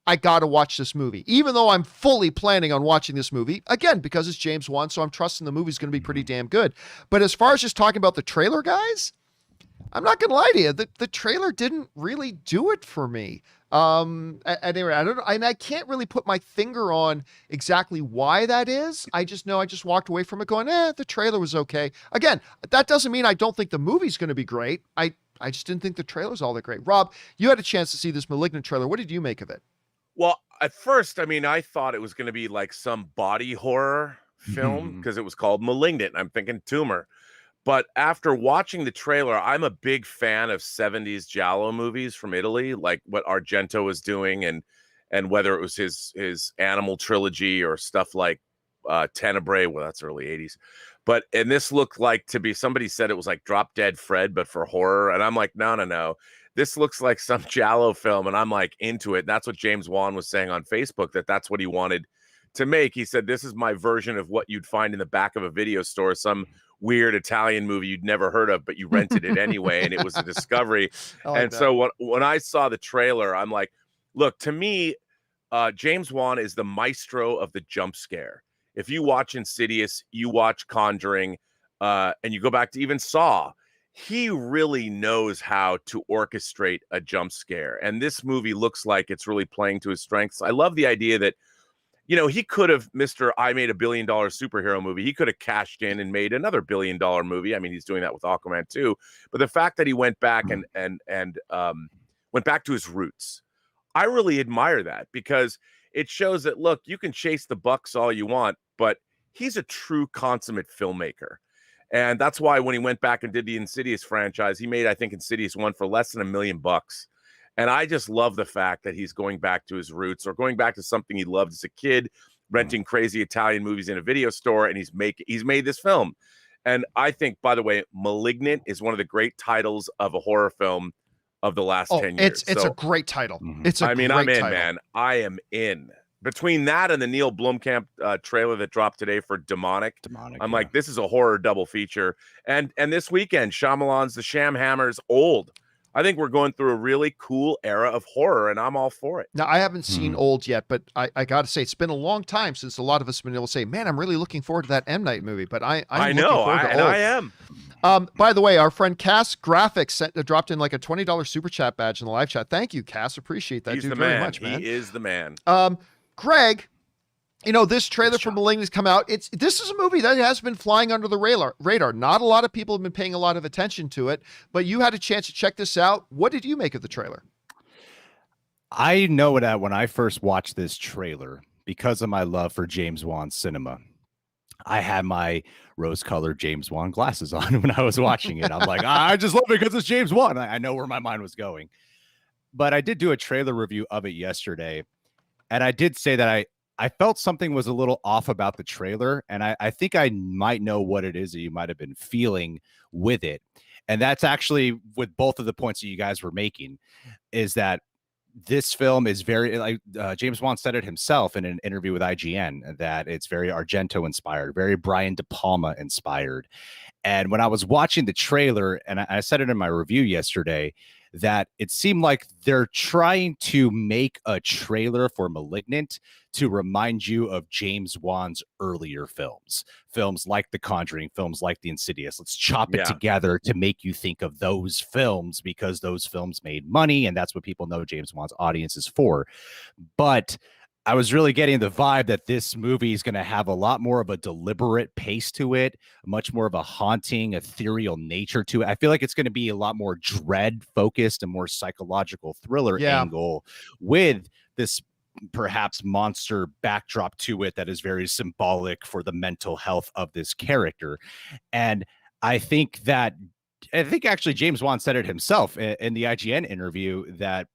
I got to watch this movie, even though I'm fully planning on watching this movie, again, because it's James Wan, so I'm trusting the movie's going to be pretty damn good. But as far as just talking about the trailer, guys, I'm not going to lie to you. The trailer didn't really do it for me. Anyway, I don't know, and I can't really put my finger on exactly why that is. I just know I just walked away from it going, the trailer was okay. Again, that doesn't mean I don't think the movie's going to be great. I just didn't think the trailer's all that great. Rob, you had a chance to see this Malignant trailer. What did you make of it? Well, at first, I mean, I thought it was going to be like some body horror film because it was called Malignant. I'm thinking tumor. But after watching the trailer, I'm a big fan of 70s Giallo movies from Italy, like what Argento was doing, and whether it was his Animal trilogy or stuff like Tenebrae. Well, that's early 80s. And this looked like to be, somebody said it was like Drop Dead Fred, but for horror. And I'm like, no. This looks like some Giallo film, and I'm like into it. And that's what James Wan was saying on Facebook, that's what he wanted to make. He said, this is my version of what you'd find in the back of a video store, some weird Italian movie you'd never heard of, but you rented it anyway, and it was a discovery. So when I saw the trailer, I'm like, look, to me, James Wan is the maestro of the jump scare. If you watch Insidious, you watch Conjuring, and you go back to even Saw, he really knows how to orchestrate a jump scare. And this movie looks like it's really playing to his strengths. I love the idea that, you know, he could have, I made $1 billion superhero movie. He could have cashed in and made another $1 billion movie. I mean, he's doing that with Aquaman too. But the fact that he went back and went back to his roots, I really admire that, because it shows that, look, you can chase the bucks all you want, but he's a true consummate filmmaker. And that's why when he went back and did the Insidious franchise, he made, I think, Insidious 1 for less than $1 million. And I just love the fact that he's going back to his roots, or going back to something he loved as a kid, renting crazy Italian movies in a video store, and he's made this film. And I think, by the way, Malignant is one of the great titles of a horror film of the last 10 years. It's a great title. It's a great title. I'm in, man. I am in. Between that and the Neil Blomkamp trailer that dropped today for Demonic, I'm like, this is a horror double feature. And this weekend, Shyamalan's The Sham Hammer's Old. I think we're going through a really cool era of horror, and I'm all for it. Now, I haven't seen Old yet, but I got to say, it's been a long time since a lot of us have been able to say, man, I'm really looking forward to that M. Night movie. But I know, I am. By the way, our friend Cass Graphics dropped in like a $20 super chat badge in the live chat. Thank you, Cass. Appreciate that. He's dude the very man. much, man. He is the man. Greg, this trailer for Malignant has come out. This is a movie that has been flying under the radar. Not a lot of people have been paying a lot of attention to it, but you had a chance to check this out. What did you make of the trailer? I know that when I first watched this trailer, because of my love for James Wan cinema, I had my rose-colored James Wan glasses on when I was watching it. I'm like, I just love it because it's James Wan. I know where my mind was going. But I did do a trailer review of it yesterday, and I did say that I felt something was a little off about the trailer, and I think I might know what it is that you might have been feeling with it. And that's actually with both of the points that you guys were making, is that this film is very, like James Wan said it himself in an interview with IGN, that it's very Argento inspired, very Brian De Palma inspired. And when I was watching the trailer, and I said it in my review yesterday, that it seemed like they're trying to make a trailer for Malignant to remind you of James Wan's earlier films like The Conjuring, films like The Insidious. Let's chop it together to make you think of those films, because those films made money, and that's what people know James Wan's audience is for. But I was really getting the vibe that this movie is going to have a lot more of a deliberate pace to it, much more of a haunting, ethereal nature to it. I feel like it's going to be a lot more dread focused and more psychological thriller angle, with this perhaps monster backdrop to it that is very symbolic for the mental health of this character. And I think actually James Wan said it himself in the IGN interview, that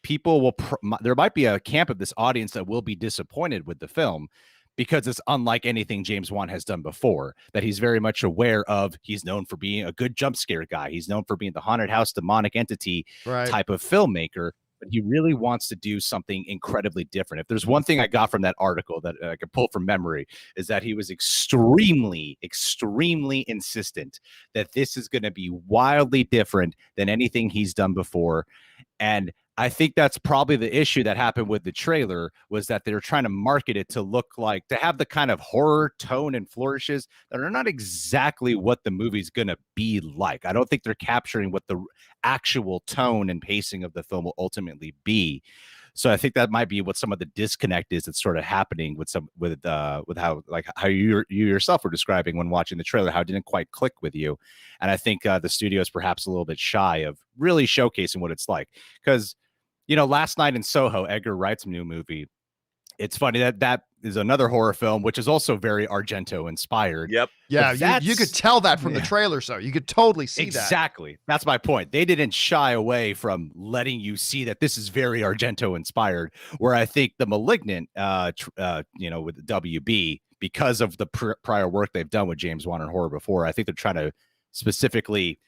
people will there might be a camp of this audience that will be disappointed with the film, because it's unlike anything James Wan has done before, that he's very much aware of. He's known for being a good jump scare guy. He's known for being the haunted house, demonic entity type of filmmaker, but he really wants to do something incredibly different. If there's one thing I got from that article that I could pull from memory, is that he was extremely, extremely insistent that this is going to be wildly different than anything he's done before. And I think that's probably the issue that happened with the trailer, was that they're trying to market it to look like, to have the kind of horror tone and flourishes that are not exactly what the movie's going to be like. I don't think they're capturing what the actual tone and pacing of the film will ultimately be. So I think that might be what some of the disconnect is that's sort of happening with how you yourself were describing when watching the trailer, how it didn't quite click with you. And I think the studio is perhaps a little bit shy of really showcasing what it's like, because Last Night in Soho, Edgar Wright's new movie, it's funny that is another horror film, which is also very Argento inspired. Yep. Yeah, you could tell that from the trailer, so you could totally see that. Exactly. That's my point. They didn't shy away from letting you see that this is very Argento inspired, where I think the Malignant, with WB, because of the prior work they've done with James Wan and horror before, I think they're trying to specifically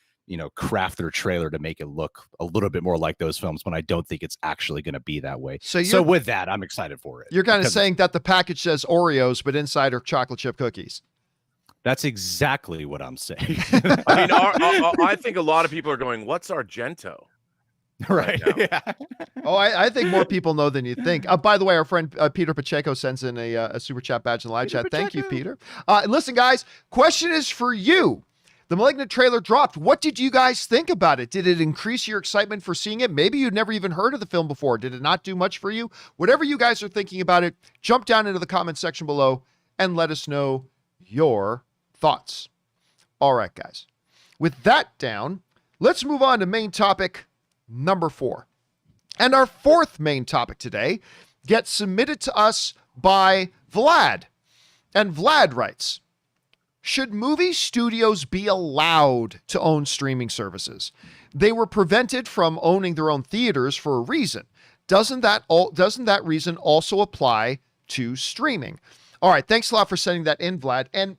craft their trailer to make it look a little bit more like those films, when I don't think it's actually going to be that way. So with that, I'm excited for it. You're kind of saying that the package says Oreos, but inside are chocolate chip cookies. That's exactly what I'm saying. I mean, I think a lot of people are going, what's Argento? Right. Yeah. Oh, I think more people know than you think. By the way, our friend Peter Pacheco sends in a super chat badge in the live chat. Thank you, Peter. Listen, guys, question is for you. The Malignant trailer dropped. What did you guys think about it? Did it increase your excitement for seeing it? Maybe you'd never even heard of the film before. Did it not do much for you? Whatever you guys are thinking about it, jump down into the comment section below and let us know your thoughts. All right, guys. With that down, let's move on to main topic number 4. And our fourth main topic today gets submitted to us by Vlad. And Vlad writes, should movie studios be allowed to own streaming services? They were prevented from owning their own theaters for a reason. Doesn't that reason also apply to streaming? All right, thanks a lot for sending that in, Vlad. And,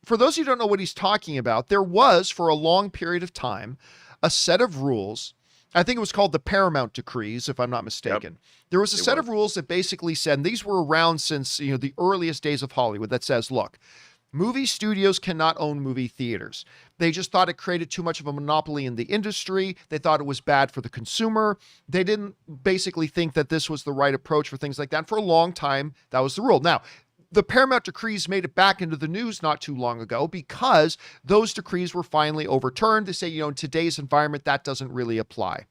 for those of you who don't know what he's talking about, there was, for a long period of time, a set of rules. I think it was called the Paramount Decrees, if I'm not mistaken. Yep. There was a set of rules that basically said, and these were around since, the earliest days of Hollywood, that says, look, movie studios cannot own movie theaters. They just thought it created too much of a monopoly in the industry. They thought it was bad for the consumer. They didn't basically think that this was the right approach for things like that. And for a long time, that was the rule. Now, the Paramount Decrees made it back into the news not too long ago because those decrees were finally overturned. They say, in today's environment, that doesn't really apply.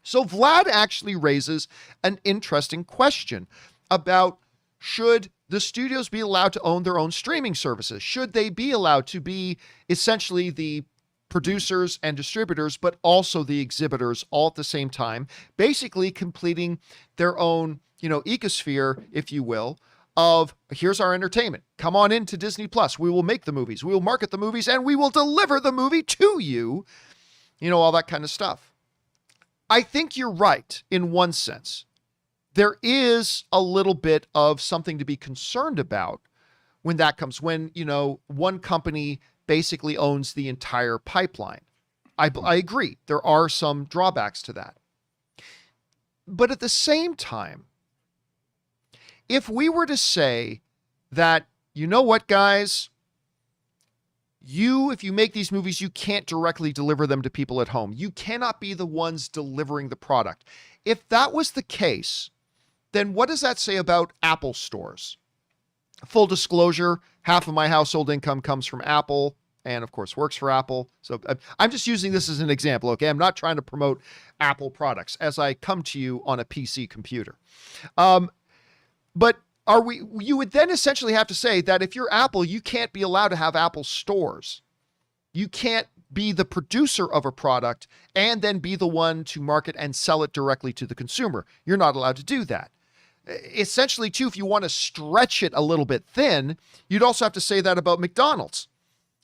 So Vlad actually raises an interesting question about, should the studios be allowed to own their own streaming services? Should they be allowed to be essentially the producers and distributors, but also the exhibitors all at the same time, basically completing their own, ecosphere, if you will, of here's our entertainment. Come on into Disney Plus. We will make the movies. We will market the movies, and we will deliver the movie to you. All that kind of stuff. I think you're right in one sense. There is a little bit of something to be concerned about when that comes, when, one company basically owns the entire pipeline. I agree. There are some drawbacks to that. But at the same time, if we were to say that, you know what, guys, if you make these movies, you can't directly deliver them to people at home. You cannot be the ones delivering the product. If that was the case, then what does that say about Apple stores? Full disclosure, half of my household income comes from Apple and, of course, works for Apple. So I'm just using this as an example, okay? I'm not trying to promote Apple products as I come to you on a PC computer. But you would then essentially have to say that if you're Apple, you can't be allowed to have Apple stores. You can't be the producer of a product and then be the one to market and sell it directly to the consumer. You're not allowed to do that. Essentially, too, if you want to stretch it a little bit thin, you'd also have to say that about McDonald's.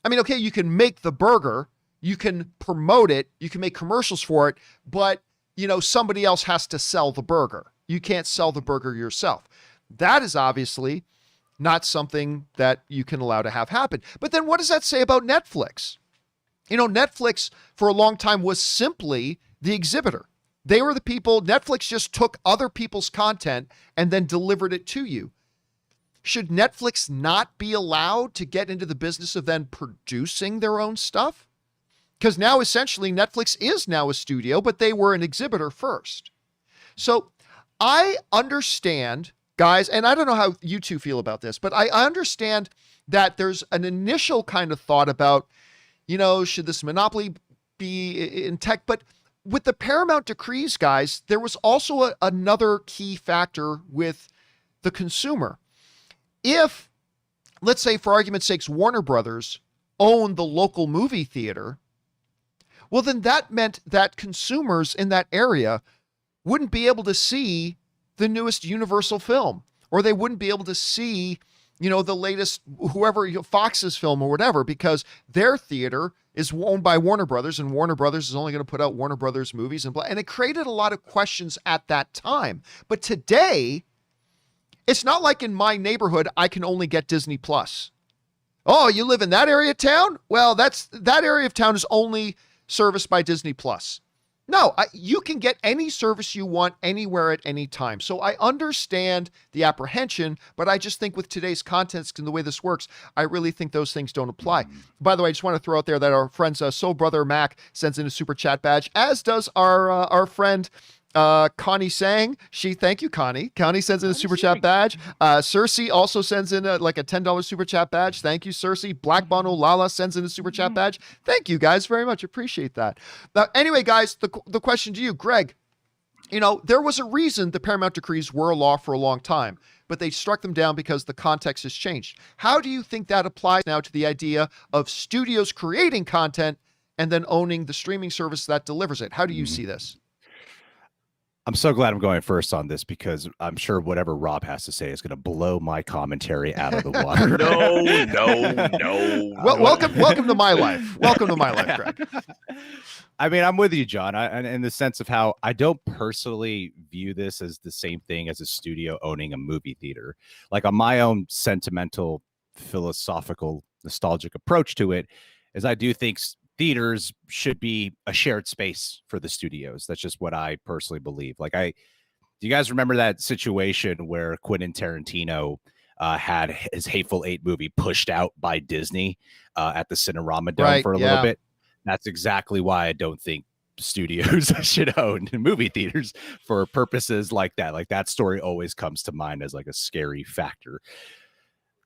I mean, okay, you can make the burger, you can promote it, you can make commercials for it, but, somebody else has to sell the burger. You can't sell the burger yourself. That is obviously not something that you can allow to have happen. But then what does that say about Netflix? Netflix for a long time was simply the exhibitor. They were the people. Netflix just took other people's content and then delivered it to you. Should Netflix not be allowed to get into the business of then producing their own stuff? Because now essentially Netflix is now a studio, but they were an exhibitor first. So I understand, guys, and I don't know how you two feel about this, but I understand that there's an initial kind of thought about, should this monopoly be in tech? But with the Paramount Decrees, guys, there was also another key factor with the consumer. If, let's say, for argument's sake, Warner Brothers owned the local movie theater, well, then that meant that consumers in that area wouldn't be able to see the newest Universal film, or they wouldn't be able to see, the latest, Fox's film or whatever, because their theater is owned by Warner Brothers, and Warner Brothers is only going to put out Warner Brothers movies and it created a lot of questions at that time. But today, it's not like in my neighborhood, I can only get Disney Plus. Oh, you live in that area of town? Well, that area of town is only serviced by Disney Plus. No, you can get any service you want anywhere at any time. So I understand the apprehension, but I just think with today's context and the way this works, I really think those things don't apply. By the way, I just want to throw out there that our friends, Soul Brother Mac sends in a super chat badge, as does our friend Connie Sang. Thank you, Connie. Connie sends in a super chat badge. Cersei also sends in a $10 super chat badge. Thank you, Cersei. Black Bono Lala sends in a super chat badge. Thank you guys very much. Appreciate that. Now, anyway, guys, the question to you, Greg, there was a reason the Paramount Decrees were a law for a long time, but they struck them down because the context has changed. How do you think that applies now to the idea of studios creating content and then owning the streaming service that delivers it? How do you see this? I'm so glad I'm going first on this because I'm sure whatever Rob has to say is going to blow my commentary out of the water. No. Well, welcome to my life. Welcome to my life, Greg. I mean, I'm with you, John, in the sense of how I don't personally view this as the same thing as a studio owning a movie theater. Like on my own sentimental, philosophical, nostalgic approach to it is I do think theaters should be a shared space for the studios. That's just what I personally believe. Do you guys remember that situation where Quentin Tarantino had his Hateful Eight movie pushed out by Disney at the Cinerama Dome for a little bit? That's exactly why I don't think studios should own movie theaters for purposes like that. Like that story always comes to mind as like a scary factor.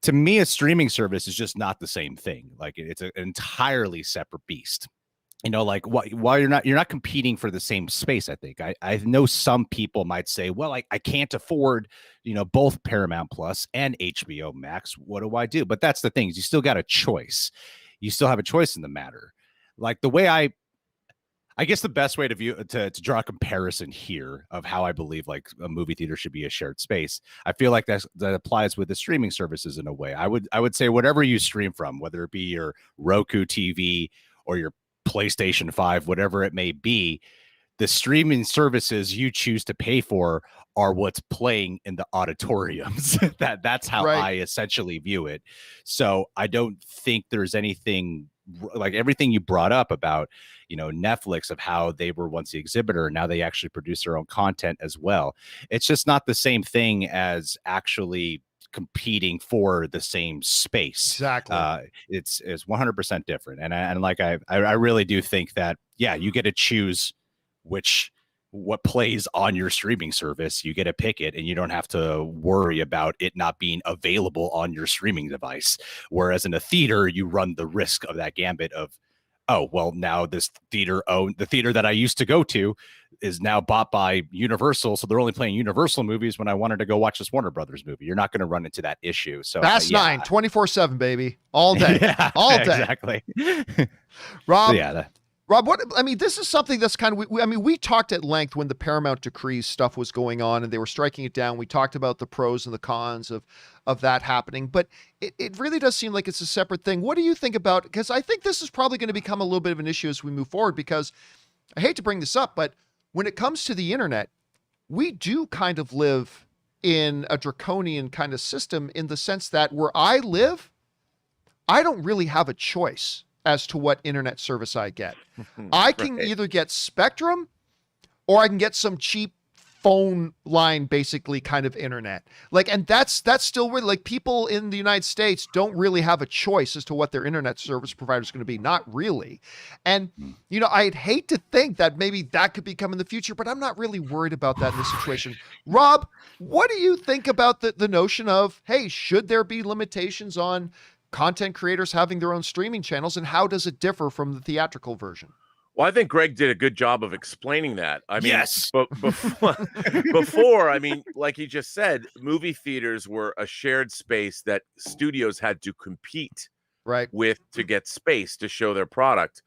To me, a streaming service is just not the same thing. Like it's an entirely separate beast. Like while you're not competing for the same space, I think I know some people might say, well, I can't afford, both Paramount Plus and HBO Max. What do I do? But that's the thing is you still got a choice. You still have a choice in the matter. Like the way I guess the best way to draw a comparison here of how I believe like a movie theater should be a shared space. I feel like that applies with the streaming services in a way. I would say whatever you stream from, whether it be your Roku TV or your PlayStation 5, whatever it may be, the streaming services you choose to pay for are what's playing in the auditoriums. That's how I essentially view it. So I don't think there's anything like everything you brought up about, Netflix, of how they were once the exhibitor and now they actually produce their own content as well. It's just not the same thing as actually competing for the same space. Exactly. It's 100% different. And I really do think that, you get to choose what plays on your streaming service. You get to pick it and you don't have to worry about it not being available on your streaming device. Whereas in a theater, you run the risk of that gambit of, oh, well, now the theater that I used to go to is now bought by Universal. So they're only playing Universal movies when I wanted to go watch this Warner Brothers movie. You're not going to run into that issue. So Fast 9, 24/7, baby. All day. All day. Exactly. Rob, so Rob, this is something that's kind of, we talked at length when the Paramount Decrees stuff was going on and they were striking it down. We talked about the pros and the cons of that happening, but it really does seem like it's a separate thing. What do you think about, because I think this is probably going to become a little bit of an issue as we move forward, because I hate to bring this up, but when it comes to the internet, we do kind of live in a draconian kind of system in the sense that where I live, I don't really have a choice as to what internet service I get. I can either get Spectrum or I can get some cheap phone line, basically kind of internet. And that's still where people in the United States don't really have a choice as to what their internet service provider is going to be. Not really. And, I'd hate to think that maybe that could become in the future, but I'm not really worried about that in this situation. Rob, what do you think about the notion of, hey, should there be limitations on content creators having their own streaming channels, and how does it differ from the theatrical version? Well, I think Greg did a good job of explaining that. I mean, yes. But before, like he just said, movie theaters were a shared space that studios had to compete with to get space to show their product.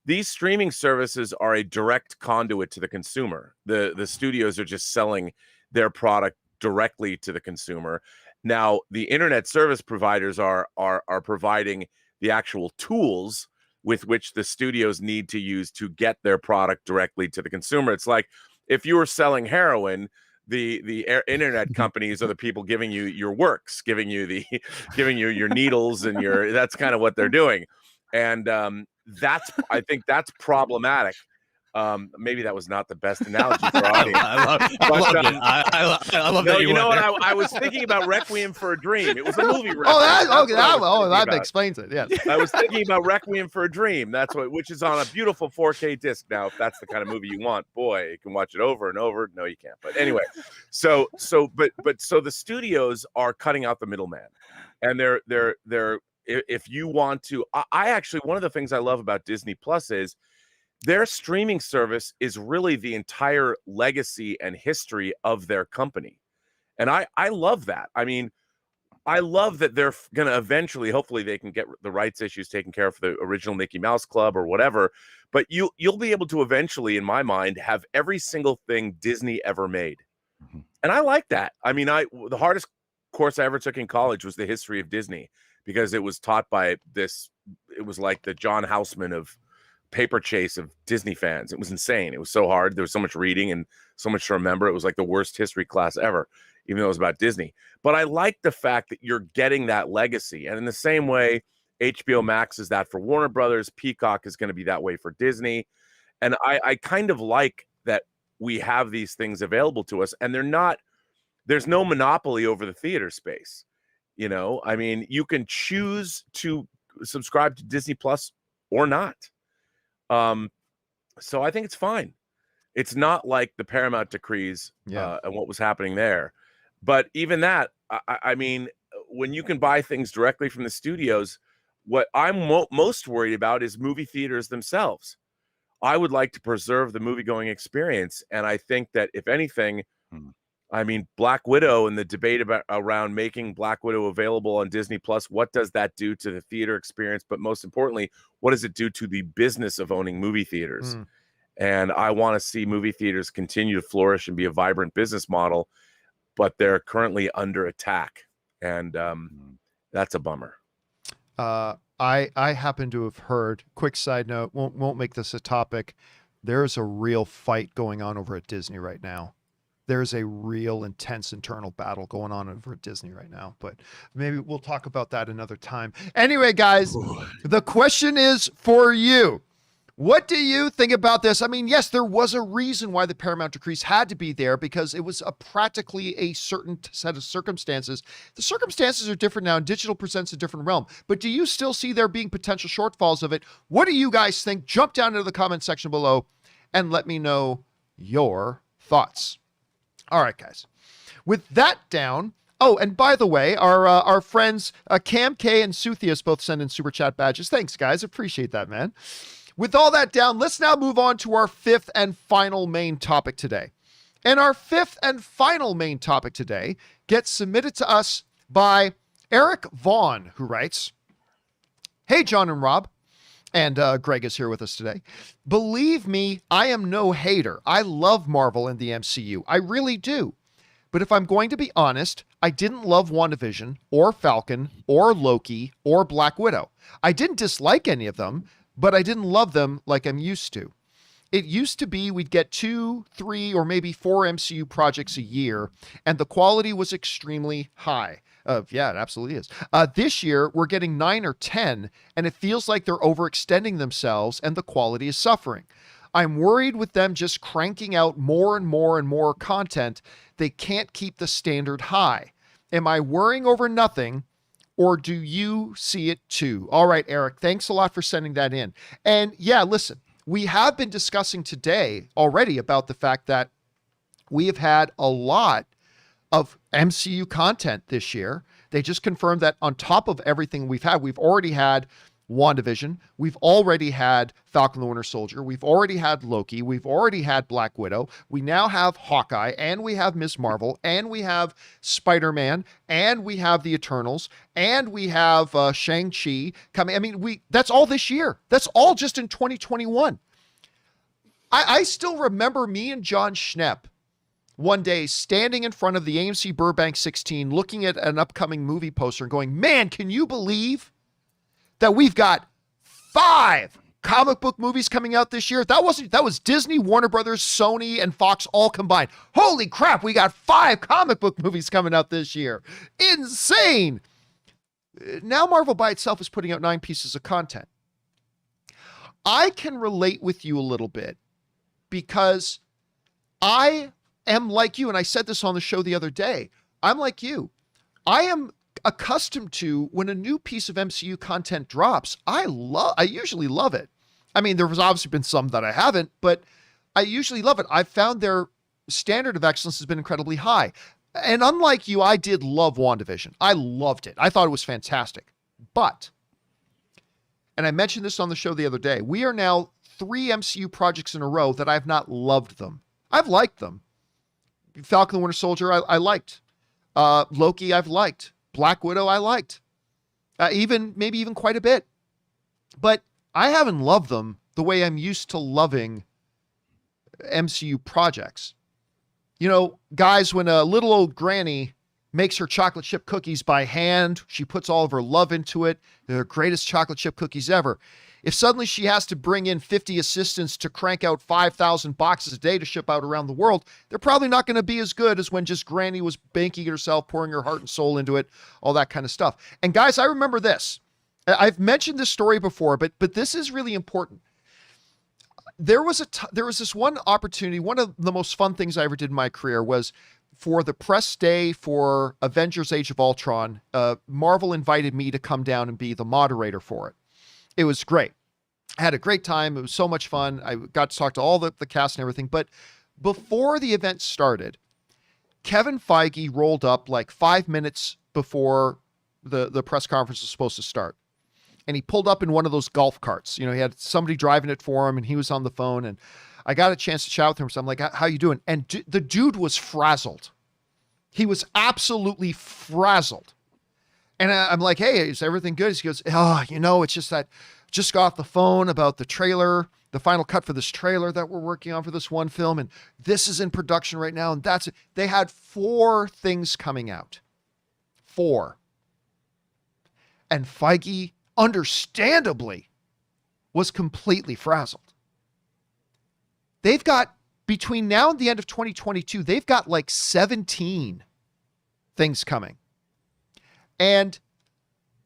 These streaming services are a direct conduit to the consumer. The studios are just selling their product directly to the consumer. Now, the internet service providers are providing the actual tools with which the studios need to use to get their product directly to the consumer. It's like if you were selling heroin, the internet companies are the people giving you your works, giving you your needles and that's kind of what they're doing. And I think that's problematic. Maybe that was not the best analogy for our audience. I love that. You know what? I was thinking about Requiem for a Dream. It was a movie reference. That explains it. Yes. I was thinking about Requiem for a Dream. Which is on a beautiful 4K disc now. If that's the kind of movie you want, boy, you can watch it over and over. No, you can't. But anyway, so the studios are cutting out the middleman, and they're if you want to, I actually, one of the things I love about Disney Plus is their streaming service is really the entire legacy and history of their company. And I love that. I love that they're going to eventually, hopefully they can get the rights issues taken care of for the original Mickey Mouse Club or whatever. But you'll be able to eventually, in my mind, have every single thing Disney ever made. And I like that. I mean, the hardest course I ever took in college was the history of Disney, because it was taught by this. It was like the John Houseman of paper chase of Disney fans. It was insane. It was so hard. There was so much reading and so much to remember. It was like the worst history class ever, even though it was about Disney. But I like the fact that you're getting that legacy. And in the same way, HBO Max is that for Warner Brothers, Peacock is going to be that way for Disney. And I kind of like that we have these things available to us, and there's no monopoly over the theater space. You know, I mean, you can choose to subscribe to Disney Plus or not. So I think it's fine. It's not like the Paramount Decrees and what was happening there. But even that, I mean, when you can buy things directly from the studios, what I'm most worried about is movie theaters themselves. I would like to preserve the movie-going experience. And I think that, if anything, I mean, Black Widow and the debate around making Black Widow available on Disney Plus, what does that do to the theater experience? But most importantly, what does it do to the business of owning movie theaters? And I want to see movie theaters continue to flourish and be a vibrant business model, but they're currently under attack. And that's a bummer. I happen to have heard, quick side note, won't make this a topic. There's a real fight going on over at Disney right now. There's a real intense internal battle going on over at Disney right now, but maybe we'll talk about that another time. Anyway, guys, the question is for you. What do you think about this? I mean, yes, there was a reason why the Paramount Decrees had to be there, because it was practically a certain set of circumstances. The circumstances are different now, and digital presents a different realm. But do you still see there being potential shortfalls of it? What do you guys think? Jump down into the comment section below and let me know your thoughts. All right, guys. With that down, oh, and by the way, our friends Cam K and Suthius both send in super chat badges. Thanks, guys. Appreciate that, man. With all that down, let's now move on to our fifth and final main topic today. And our fifth and final main topic today gets submitted to us by Eric Vaughn, who writes, "Hey, John and Rob." And Greg is here with us today. "Believe me, I am no hater. I love Marvel and the MCU. I really do. But if I'm going to be honest, I didn't love WandaVision or Falcon or Loki or Black Widow. I didn't dislike any of them, but I didn't love them like I'm used to. It used to be we'd get 2, 3, or maybe 4 MCU projects a year, and the quality was extremely high." Yeah, it absolutely is. This year, we're getting 9 or 10, and it feels like they're overextending themselves and the quality is suffering. I'm worried with them just cranking out more and more and more content. They can't keep the standard high. Am I worrying over nothing, or do you see it too? All right, Eric, thanks a lot for sending that in. And yeah, listen, we have been discussing today already about the fact that we have had a lot of MCU content this year. They just confirmed that on top of everything we've already had WandaVision, we've already had Falcon the Winter Soldier, we've already had Loki, we've already had Black Widow, we now have Hawkeye, and we have Ms. Marvel, and we have Spider-Man, and we have the Eternals, and we have Shang-Chi coming. I mean, that's all this year. That's all just in 2021. I still remember me and John Schnepp one day standing in front of the AMC Burbank 16, looking at an upcoming movie poster and going, "Man, can you believe that we've got 5 comic book movies coming out this year?" That was Disney, Warner Brothers, Sony, and Fox all combined. Holy crap, we got 5 comic book movies coming out this year. Insane. Now Marvel by itself is putting out 9 pieces of content. I can relate with you a little bit because I am like you, and I said this on the show the other day. I'm like you. I am accustomed to, when a new piece of MCU content drops, I usually love it. I mean, there has obviously been some that I haven't, but I usually love it. I've found their standard of excellence has been incredibly high. And unlike you, I did love WandaVision. I loved it. I thought it was fantastic. But, and I mentioned this on the show the other day, we are now 3 MCU projects in a row that I've not loved them. I've liked them. Falcon the Winter Soldier, I liked. Loki, I've liked. Black Widow, I liked. Maybe even quite a bit. But I haven't loved them the way I'm used to loving MCU projects. You know, guys, when a little old granny makes her chocolate chip cookies by hand, she puts all of her love into it. They're the greatest chocolate chip cookies ever. If suddenly she has to bring in 50 assistants to crank out 5,000 boxes a day to ship out around the world, they're probably not going to be as good as when just Granny was banking herself, pouring her heart and soul into it, all that kind of stuff. And guys, I remember this. I've mentioned this story before, but this is really important. There was this one opportunity. One of the most fun things I ever did in my career was for the press day for Avengers Age of Ultron. Marvel invited me to come down and be the moderator for it. It was great. I had a great time. It was so much fun. I got to talk to all the cast and everything. But before the event started, Kevin Feige rolled up like 5 minutes before the press conference was supposed to start. And he pulled up in one of those golf carts. You know, he had somebody driving it for him and he was on the phone. And I got a chance to chat with him. So I'm like, how you doing? And the dude was frazzled. He was absolutely frazzled. And I'm like, hey, is everything good? He goes, oh, you know, it's just that just got off the phone about the trailer, the final cut for this trailer that we're working on for this one film. And this is in production right now. And that's it. They had 4 things coming out. 4. And Feige, understandably, was completely frazzled. They've got, between now and the end of 2022, they've got like 17 things coming. And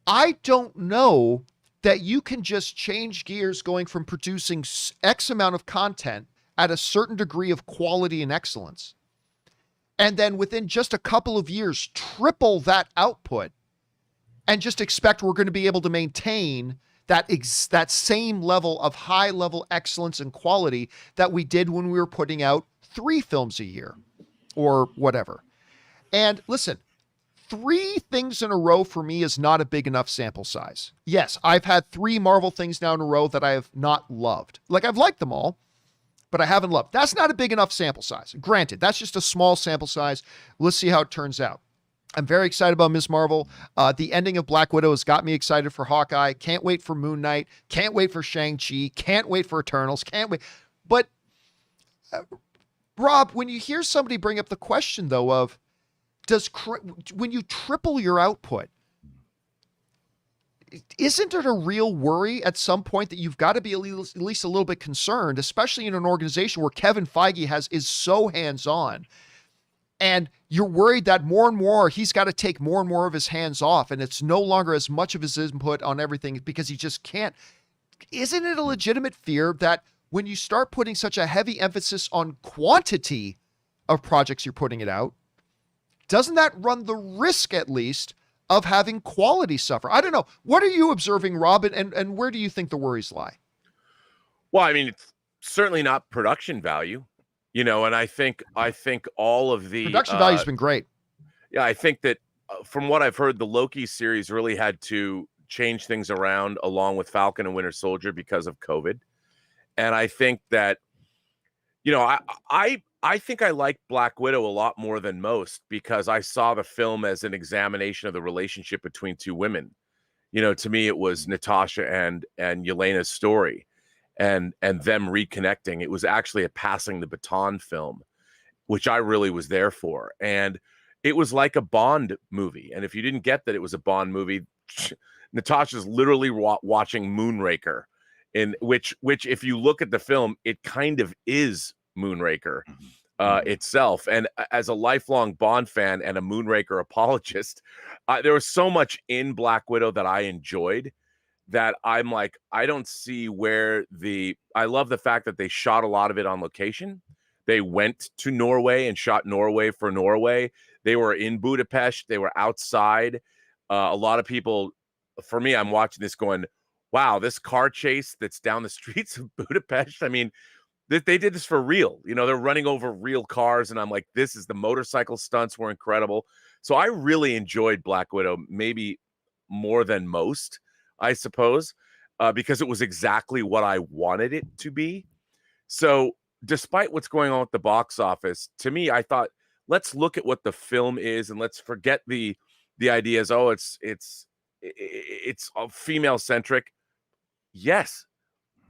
I don't know that you can just change gears going from producing X amount of content at a certain degree of quality and excellence, and then within just a couple of years, triple that output and just expect we're going to be able to maintain that same level of high level excellence and quality that we did when we were putting out 3 films a year or whatever. And listen, 3 things in a row for me is not a big enough sample size. Yes, I've had 3 Marvel things now in a row that I have not loved. Like, I've liked them all, but I haven't loved. That's not a big enough sample size. Granted, that's just a small sample size. Let's see how it turns out. I'm very excited about Ms. Marvel. The ending of Black Widow has got me excited for Hawkeye. Can't wait for Moon Knight. Can't wait for Shang-Chi. Can't wait for Eternals. Can't wait. But, Rob, when you hear somebody bring up the question, though, of when you triple your output, isn't it a real worry at some point that you've got to be at least a little bit concerned, especially in an organization where Kevin Feige is so hands-on, and you're worried that more and more he's got to take more and more of his hands off, and it's no longer as much of his input on everything because he just can't. Isn't it a legitimate fear that when you start putting such a heavy emphasis on quantity of projects you're putting it out, doesn't that run the risk, at least, of having quality suffer? I don't know. What are you observing, Rob, and where do you think the worries lie? Well, I mean, it's certainly not production value, you know, and I think all of the production value has been great. Yeah, I think that from what I've heard, the Loki series really had to change things around along with Falcon and Winter Soldier because of COVID. And I think that, you know, I think I like Black Widow a lot more than most because I saw the film as an examination of the relationship between 2 women. You know, to me, it was Natasha and Yelena's story and them reconnecting. It was actually a passing the baton film, which I really was there for. And it was like a Bond movie. And if you didn't get that it was a Bond movie, Natasha's literally watching Moonraker, in which if you look at the film, it kind of is Moonraker itself. And as a lifelong Bond fan and a Moonraker apologist, there was so much in Black Widow that I enjoyed that I'm like, I don't see where I love the fact that they shot a lot of it on location. They went to Norway and shot Norway for Norway. They were in Budapest. They were outside. A lot of people, for me, I'm watching this going, wow, this car chase that's down the streets of Budapest. I mean, they did this for real. You know, they're running over real cars. And I'm like, the motorcycle stunts were incredible. So I really enjoyed Black Widow, maybe more than most, I suppose, because it was exactly what I wanted it to be. So despite what's going on with the box office, to me, I thought, let's look at what the film is and let's forget the ideas. Oh, it's female centric. Yes,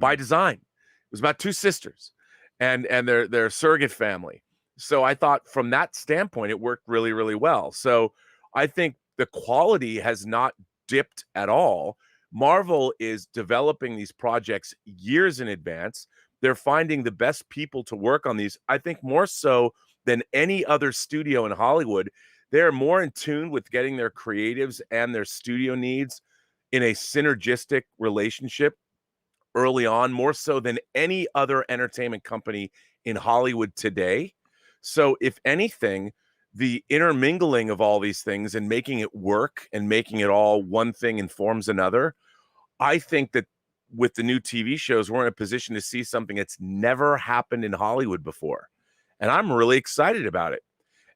by design. was about two sisters and their surrogate family. So I thought from that standpoint, it worked really, really well. So I think the quality has not dipped at all. Marvel is developing these projects years in advance. They're finding the best people to work on these. I think more so than any other studio in Hollywood. They're more in tune with getting their creatives and their studio needs in a synergistic relationship early on, more so than any other entertainment company in Hollywood today. So if anything, the intermingling of all these things and making it work and making it all one thing informs another, I think that with the new TV shows, we're in a position to see something that's never happened in Hollywood before. And I'm really excited about it.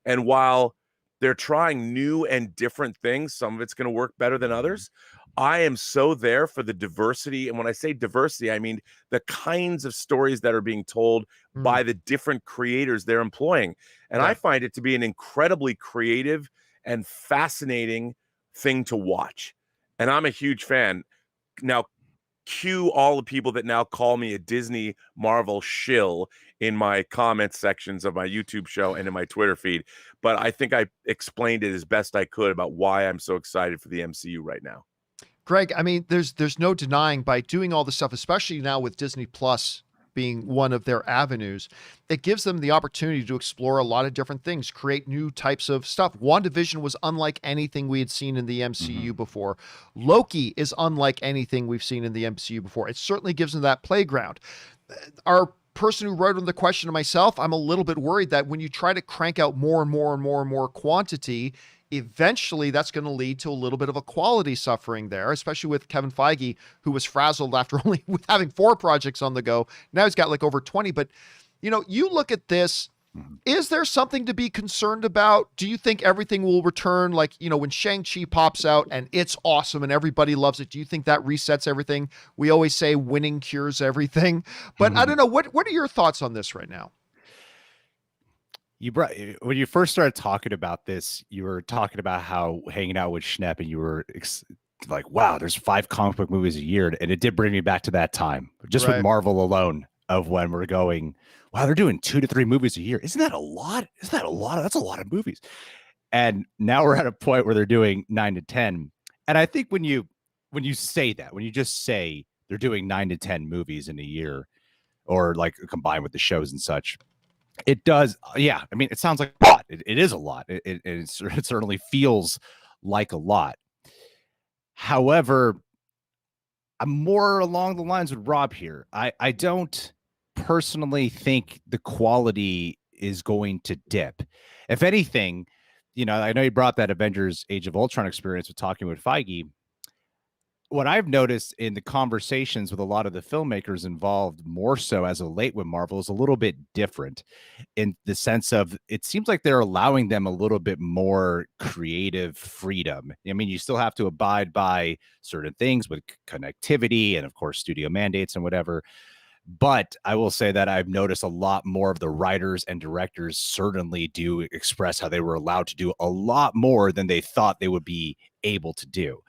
And while they're trying new and different things, some of it's going to work better than others. I am so there for the diversity. And when I say diversity, I mean the kinds of stories that are being told by the different creators they're employing. And I find it to be an incredibly creative and fascinating thing to watch. And I'm a huge fan. Now, cue all the people that now call me a Disney Marvel shill in my comment sections of my YouTube show and in my Twitter feed. But I think I explained it as best I could about why I'm so excited for the MCU right now. Greg, I mean, there's no denying by doing all this stuff, especially now with Disney Plus being one of their avenues, it gives them the opportunity to explore a lot of different things, create new types of stuff. WandaVision was unlike anything we had seen in the MCU before. Loki is unlike anything we've seen in the MCU before. It certainly gives them that playground. Our person who wrote on the question to myself, I'm a little bit worried that when you try to crank out more and more and more and more quantity, eventually that's going to lead to a little bit of a quality suffering there, especially with Kevin Feige, who was frazzled after only with having 4 projects on the go. Now he's got like over 20. But, you know, you look at this, is there something to be concerned about? Do you think everything will return? Like, you know, when Shang-Chi pops out and it's awesome and everybody loves it, do you think that resets everything? We always say winning cures everything, but I don't know. What are your thoughts on this right now? When you first started talking about this, you were talking about how hanging out with Schnepp, and you were like, wow, there's 5 comic book movies a year. And it did bring me back to that time, just with Marvel alone, of when we're going, wow, they're doing 2 to 3 movies a year. Isn't that a lot? That's a lot of movies. And now we're at a point where they're doing 9 to 10. And I think when you say that, when you just say they're doing 9 to 10 movies in a year, or like combined with the shows and such, it does. Yeah. I mean, it sounds like a lot. It is a lot. It certainly feels like a lot. However, I'm more along the lines with Rob here. I don't personally think the quality is going to dip. If anything, you know, I know you brought that Avengers Age of Ultron experience with talking with Feige. What I've noticed in the conversations with a lot of the filmmakers involved, more so as of late with Marvel, is a little bit different in the sense of it seems like they're allowing them a little bit more creative freedom. I mean, you still have to abide by certain things with connectivity and, of course, studio mandates and whatever. But I will say that I've noticed a lot more of the writers and directors certainly do express how they were allowed to do a lot more than they thought they would be able to do.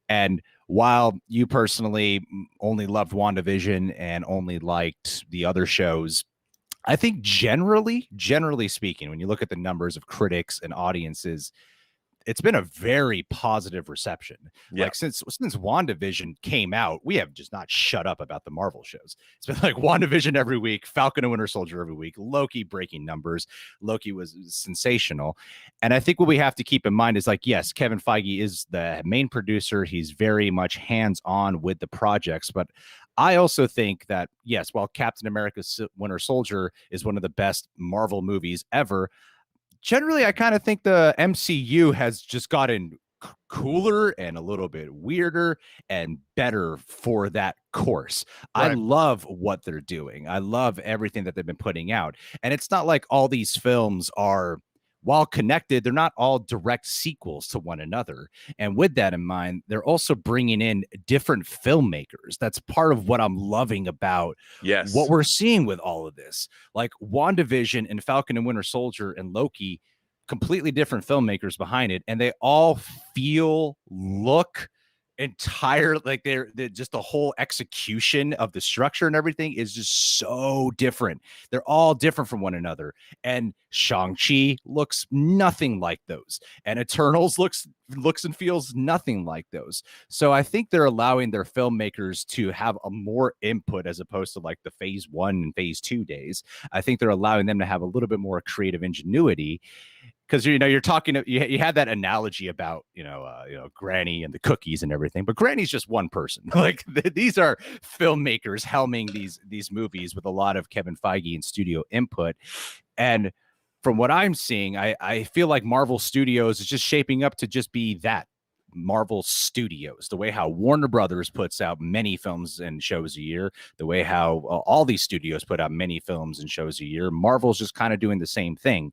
And while you personally only loved WandaVision and only liked the other shows, I think generally speaking, when you look at the numbers of critics and audiences, it's been a very positive reception. Yeah. Like since WandaVision came out, we have just not shut up about the Marvel shows. It's been like WandaVision every week, Falcon and Winter Soldier every week, Loki breaking numbers. Loki was sensational. And I think what we have to keep in mind is like, yes, Kevin Feige is the main producer. He's very much hands-on with the projects, but I also think that, yes, while Captain America Winter Soldier is one of the best Marvel movies ever, generally, I kind of think the MCU has just gotten cooler and a little bit weirder and better for that course. Right. I love what they're doing. I love everything that they've been putting out. And it's not like all these films are, while connected, they're not all direct sequels to one another. And with that in mind, they're also bringing in different filmmakers. That's part of what I'm loving about what we're seeing with all of this. Like WandaVision and Falcon and Winter Soldier and Loki, completely different filmmakers behind it. And they all feel, look, entire, like they're just the whole execution of the structure and everything is just so different. They're all different from one another. And Shang-Chi looks nothing like those. And Eternals looks and feels nothing like those. So I think they're allowing their filmmakers to have a more input as opposed to like the phase 1 and phase 2 days. I think they're allowing them to have a little bit more creative ingenuity. Because you're talking, you had that analogy about Granny and the cookies and everything, but Granny's just one person. Like these are filmmakers helming these movies with a lot of Kevin Feige and studio input. And from what I'm seeing, I feel like Marvel Studios is just shaping up to just be that. Marvel Studios, the way how Warner Brothers puts out many films and shows a year, the way how all these studios put out many films and shows a year, Marvel's just kind of doing the same thing.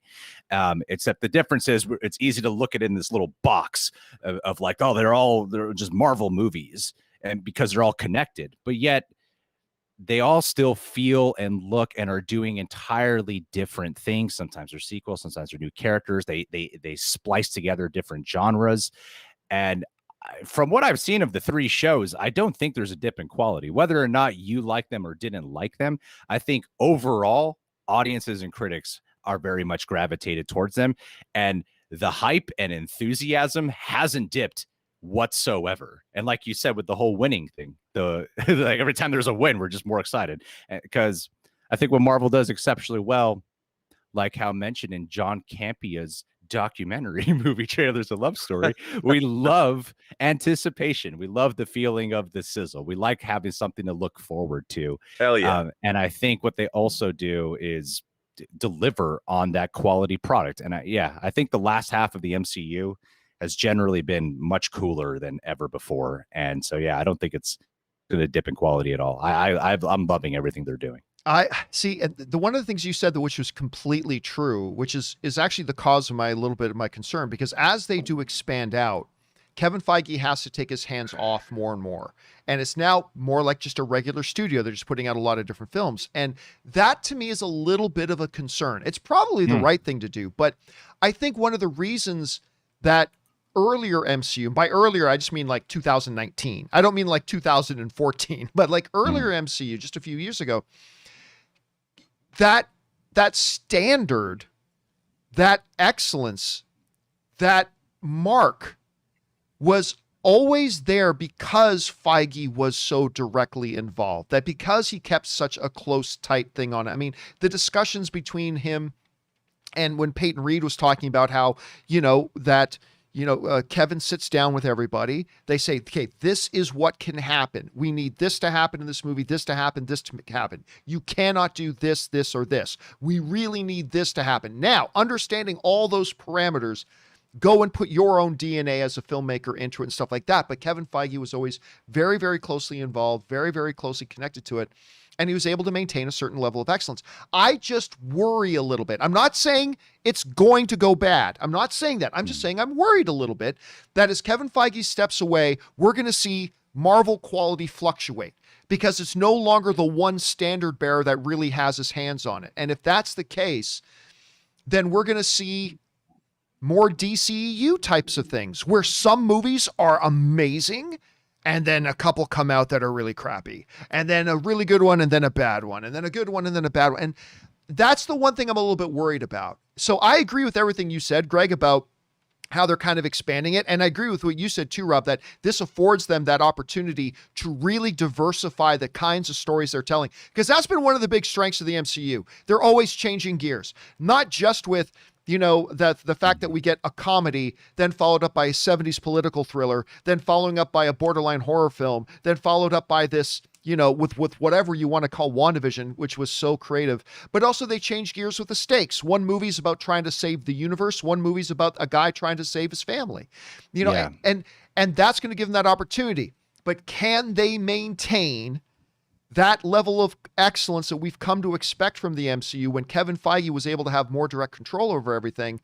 Except the difference is it's easy to look at it in this little box of like, oh, they're just Marvel movies, and because they're all connected, but yet they all still feel and look and are doing entirely different things. Sometimes they're sequels, sometimes they're new characters. They splice together different genres. And from what I've seen of the 3 shows, I don't think there's a dip in quality. Whether or not you like them or didn't like them, I think overall audiences and critics are very much gravitated towards them. And the hype and enthusiasm hasn't dipped whatsoever. And like you said, with the whole winning thing, like every time there's a win, we're just more excited. Because I think what Marvel does exceptionally well, like how mentioned in John Campea's documentary movie Trailers, a Love Story, we love anticipation. We love the feeling of the sizzle. We like having something to look forward to. Hell yeah. And I think what they also do is deliver on that quality product. And I think the last half of the MCU has generally been much cooler than ever before. And so, I don't think it's going to dip in quality at all. I'm loving everything they're doing. I see the one of the things you said, which was completely true, which is actually the cause of a little bit of my concern, because as they do expand out, Kevin Feige has to take his hands off more and more. And it's now more like just a regular studio. They're just putting out a lot of different films. And that to me is a little bit of a concern. It's probably the right thing to do. But I think one of the reasons that earlier MCU, by earlier, I just mean like 2019. I don't mean like 2014, but like earlier MCU, just a few years ago, that standard, that excellence, that mark was always there because Feige was so directly involved, that because he kept such a close, tight thing on it. I mean, the discussions between him and when Peyton Reed was talking about how, Kevin sits down with everybody. They say, okay, this is what can happen. We need this to happen in this movie, this to happen, this to happen. You cannot do this, this, or this. We really need this to happen. Now, understanding all those parameters, go and put your own DNA as a filmmaker into it and stuff like that. But Kevin Feige was always very, very closely involved, very, very closely connected to it. And he was able to maintain a certain level of excellence. I just worry a little bit. I'm not saying it's going to go bad. I'm not saying that. I'm just saying I'm worried a little bit that as Kevin Feige steps away, we're going to see Marvel quality fluctuate because it's no longer the one standard bearer that really has his hands on it. And if that's the case, then we're going to see more DCEU types of things where some movies are amazing and then a couple come out that are really crappy, and then a really good one, and then a bad one, and then a good one, and then a bad one. And that's the one thing I'm a little bit worried about. So I agree with everything you said, Greg, about how they're kind of expanding it. And I agree with what you said too, Rob, that this affords them that opportunity to really diversify the kinds of stories they're telling. Because that's been one of the big strengths of the MCU. They're always changing gears, not just with the fact that we get a comedy, then followed up by a 70s political thriller, then following up by a borderline horror film, then followed up by this, with whatever you want to call WandaVision, which was so creative. But also they change gears with the stakes. One movie's about trying to save the universe. One movie's about a guy trying to save his family, and that's going to give them that opportunity. But can they maintain that level of excellence that we've come to expect from the MCU when Kevin Feige was able to have more direct control over everything?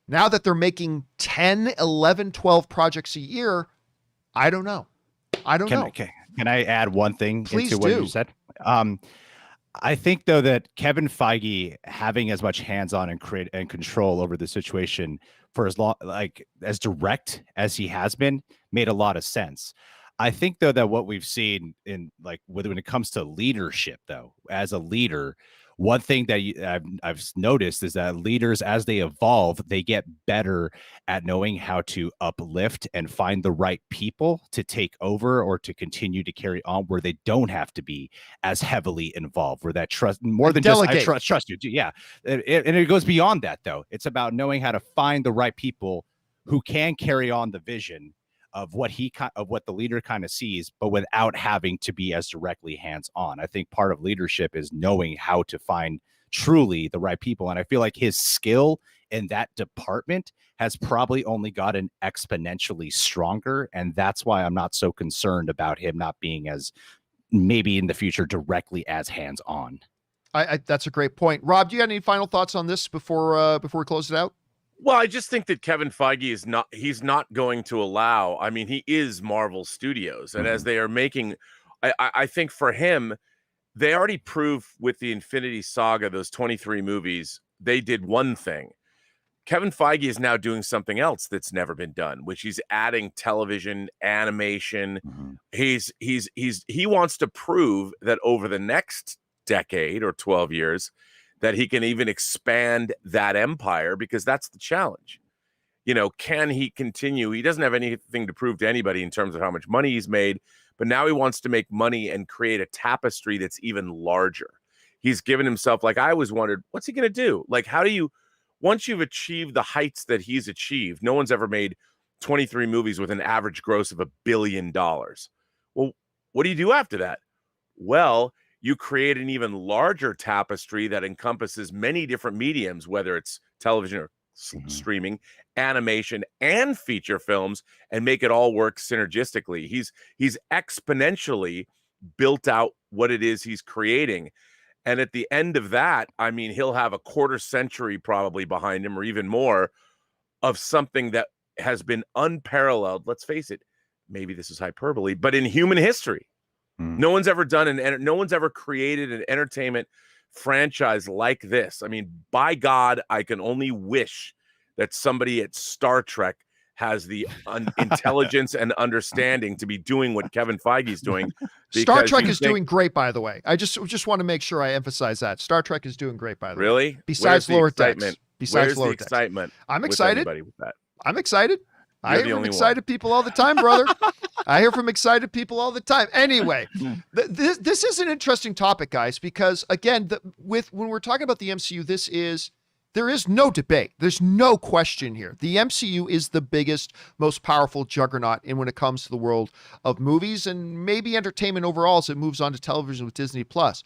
Now that they're making 10, 11, 12 projects a year, I don't know. I don't know. Can I add one thing Please into what do. you said? I think though that Kevin Feige having as much hands-on and create and control over the situation for as long, like as direct as he has been, made a lot of sense. I think though that what we've seen in like when it comes to leadership, though, as a leader, one thing that I've noticed is that leaders, as they evolve, they get better at knowing how to uplift and find the right people to take over or to continue to carry on, where they don't have to be as heavily involved, where that trust more than delegate. Just I trust you. Yeah, and it goes beyond that, though. It's about knowing how to find the right people who can carry on the vision of what the leader kind of sees, but without having to be as directly hands-on. I think part of leadership is knowing how to find truly the right people. And I feel like his skill in that department has probably only gotten exponentially stronger. And that's why I'm not so concerned about him not being as, maybe in the future, directly as hands-on. That's a great point. Rob, do you got any final thoughts on this before we close it out? Well, I just think that Kevin Feige he's not going to allow, I mean, he is Marvel Studios. And as they are making, I think for him, they already proved with the Infinity Saga, those 23 movies, they did one thing. Kevin Feige is now doing something else that's never been done, which he's adding television, animation. He wants to prove that over the next decade or 12 years, that he can even expand that empire, because that's the challenge. You know, can he continue? He doesn't have anything to prove to anybody in terms of how much money he's made, but now he wants to make money and create a tapestry that's even larger. He's given himself, like, I always wondered, what's he going to do? Like, how do you, once you've achieved the heights that he's achieved, no one's ever made 23 movies with an average gross of $1 billion. Well, what do you do after that? Well, you create an even larger tapestry that encompasses many different mediums, whether it's television or streaming, animation, and feature films, and make it all work synergistically. He's exponentially built out what it is he's creating. And at the end of that, I mean, he'll have a quarter century probably behind him, or even more, of something that has been unparalleled. Let's face it, maybe this is hyperbole, but in human history. No one's ever done no one's ever created an entertainment franchise like this. I mean, by God, I can only wish that somebody at Star Trek has the intelligence and understanding to be doing what Kevin Feige's doing. Star Trek is doing great, by the way. I just want to make sure I emphasize that. Star Trek is doing great, by the way. Really? Besides Lower Decks. Where's the excitement? I'm excited. With that? I'm excited. I hear from excited people all the time, brother. I hear from excited people all the time. Anyway, this is an interesting topic, guys, because again, when we're talking about the MCU, there is no debate. There's no question here. The MCU is the biggest, most powerful juggernaut when it comes to the world of movies and maybe entertainment overall as it moves on to television with Disney Plus.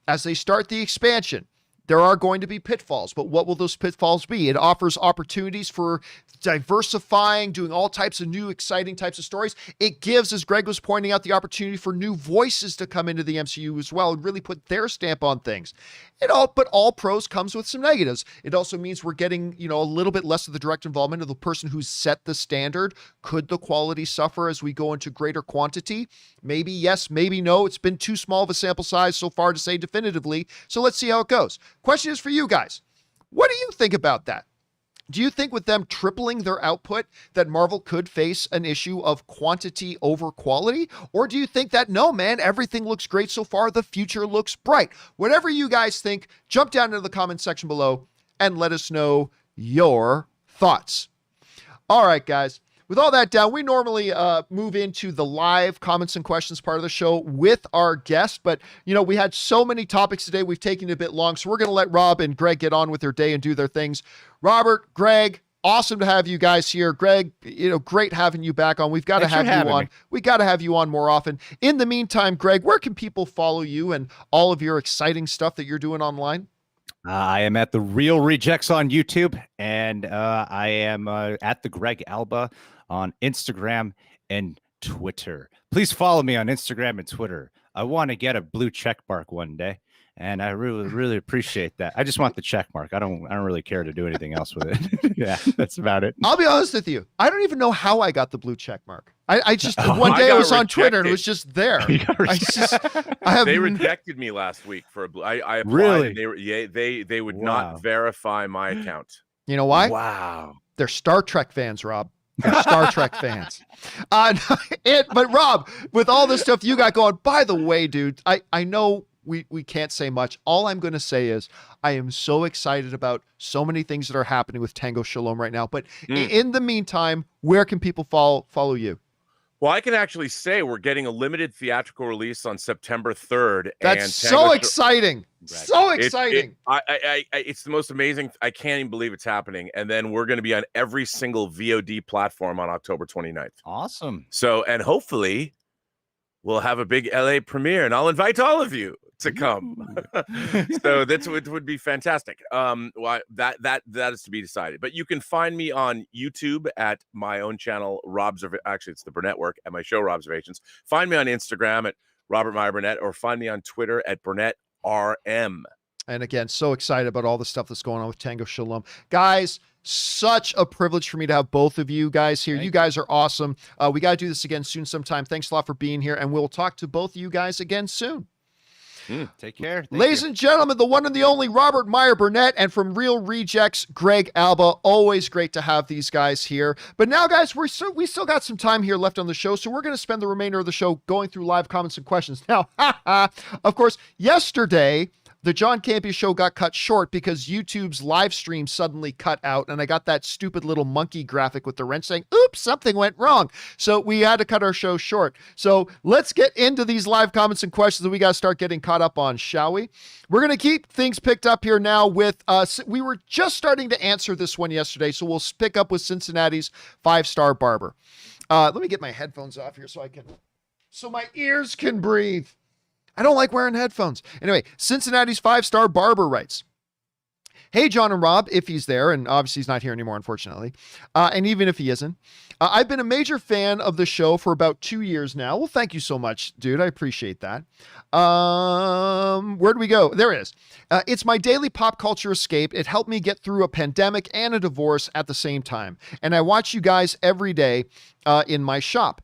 As they start the expansion, there are going to be pitfalls, but what will those pitfalls be? It offers opportunities for diversifying, doing all types of new, exciting types of stories. It gives, as Greg was pointing out, the opportunity for new voices to come into the MCU as well and really put their stamp on things. But all pros comes with some negatives. It also means we're getting, a little bit less of the direct involvement of the person who's set the standard. Could the quality suffer as we go into greater quantity? Maybe yes, maybe no. It's been too small of a sample size so far to say definitively. So let's see how it goes. Question is for you guys. What do you think about that? Do you think with them tripling their output that Marvel could face an issue of quantity over quality? Or do you think that, no, man, everything looks great so far, the future looks bright? Whatever you guys think, jump down into the comment section below and let us know your thoughts. All right, guys. With all that down, we normally move into the live comments and questions part of the show with our guest. But, we had so many topics today, we've taken it a bit long. So we're going to let Rob and Greg get on with their day and do their things. Robert, Greg, awesome to have you guys here. Greg, great having you back on. We've got to have you on. We got to have you on more often. In the meantime, Greg, where can people follow you and all of your exciting stuff that you're doing online? I am at The Real Rejects on YouTube, and I am at the Greg Alba on Instagram and Twitter. Please follow me on Instagram and Twitter. I want to get a blue check mark one day, And I really, really appreciate that. I just want the check mark. I don't really care to do anything else with it. Yeah, that's about it. I'll be honest with you. I don't even know how I got the blue check mark. I just one I day I got was on Twitter and it rejected. was just there. They rejected me last week for a blue. I applied. Really? And they would Wow. not verify my account. You know why? Wow. They're Star Trek fans, Rob. They're Star Trek fans. But Rob, with all this stuff you got going, by the way, dude, I know we can't say much. All I'm going to say is I am so excited about so many things that are happening with Tango Shalom right now. But in the meantime, where can people follow you? Well, I can actually say we're getting a limited theatrical release on September 3rd. That's and so exciting. So exciting. It's the most amazing. I can't even believe it's happening. And then we're going to be on every single VOD platform on October 29th. Awesome. So, and hopefully we'll have a big LA premiere and I'll invite all of you to come. So it would be fantastic. Well, that is to be decided. But you can find me on YouTube at my own channel, actually it's the Burnett Work, at my show Robservations. Find me on Instagram at Robert Meyer Burnett, or find me on Twitter at Burnett RM. And again, so excited about all the stuff that's going on with Tango Shalom. Guys, such a privilege for me to have both of you guys here. You guys are awesome. We got to do this again soon sometime. Thanks a lot for being here, and we'll talk to both of you guys again soon. Take care. Ladies and gentlemen, the one and the only Robert Meyer Burnett, and from Real Rejects, Greg Alba. Always great to have these guys here. But now, guys, we still got some time here left on the show, so we're going to spend the remainder of the show going through live comments and questions. Now, of course, yesterday, the John Campea Show got cut short because YouTube's live stream suddenly cut out, and I got that stupid little monkey graphic with the wrench saying, oops, something went wrong. So we had to cut our show short. So let's get into these live comments and questions that we got to start getting caught up on, shall we? We're going to keep things picked up here now with, we were just starting to answer this one yesterday, so we'll pick up with Cincinnati's 5-star barber. Let me get my headphones off here so my ears can breathe. I don't like wearing headphones. Anyway, Cincinnati's 5-star barber writes, hey, John and Rob, if he's there, and obviously he's not here anymore, unfortunately. And even if he isn't, I've been a major fan of the show for about 2 years now. Well, thank you so much, dude. I appreciate that. Where do we go? There it is. It's my daily pop culture escape. It helped me get through a pandemic and a divorce at the same time. And I watch you guys every day in my shop.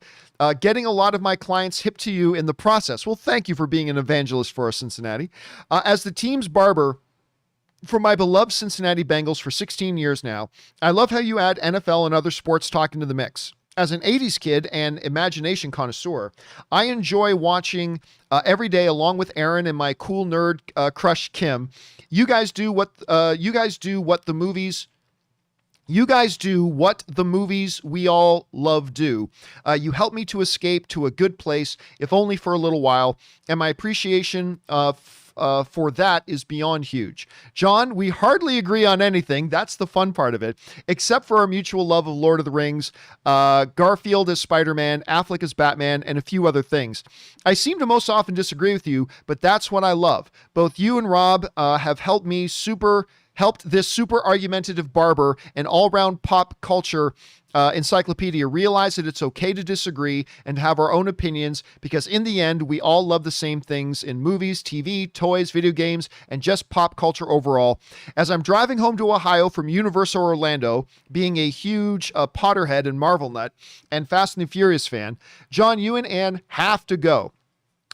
Getting a lot of my clients hip to you in the process. Well, thank you for being an evangelist for us, Cincinnati. As the team's barber for my beloved Cincinnati Bengals for 16 years now, I love how you add NFL and other sports talk into the mix. As an 80s kid and imagination connoisseur, I enjoy watching every day along with Aaron and my cool nerd crush Kim. You guys do what the movies we all love do. You help me to escape to a good place, if only for a little while, and my appreciation for that is beyond huge. John, we hardly agree on anything. That's the fun part of it, except for our mutual love of Lord of the Rings, Garfield as Spider-Man, Affleck as Batman, and a few other things. I seem to most often disagree with you, but that's what I love. Both you and Rob have helped this super argumentative barber and all-round pop culture encyclopedia realize that it's okay to disagree and have our own opinions, because in the end, we all love the same things in movies, TV, toys, video games, and just pop culture overall. As I'm driving home to Ohio from Universal Orlando, being a huge Potterhead and Marvel nut and Fast and the Furious fan, John, you and Ann have to go.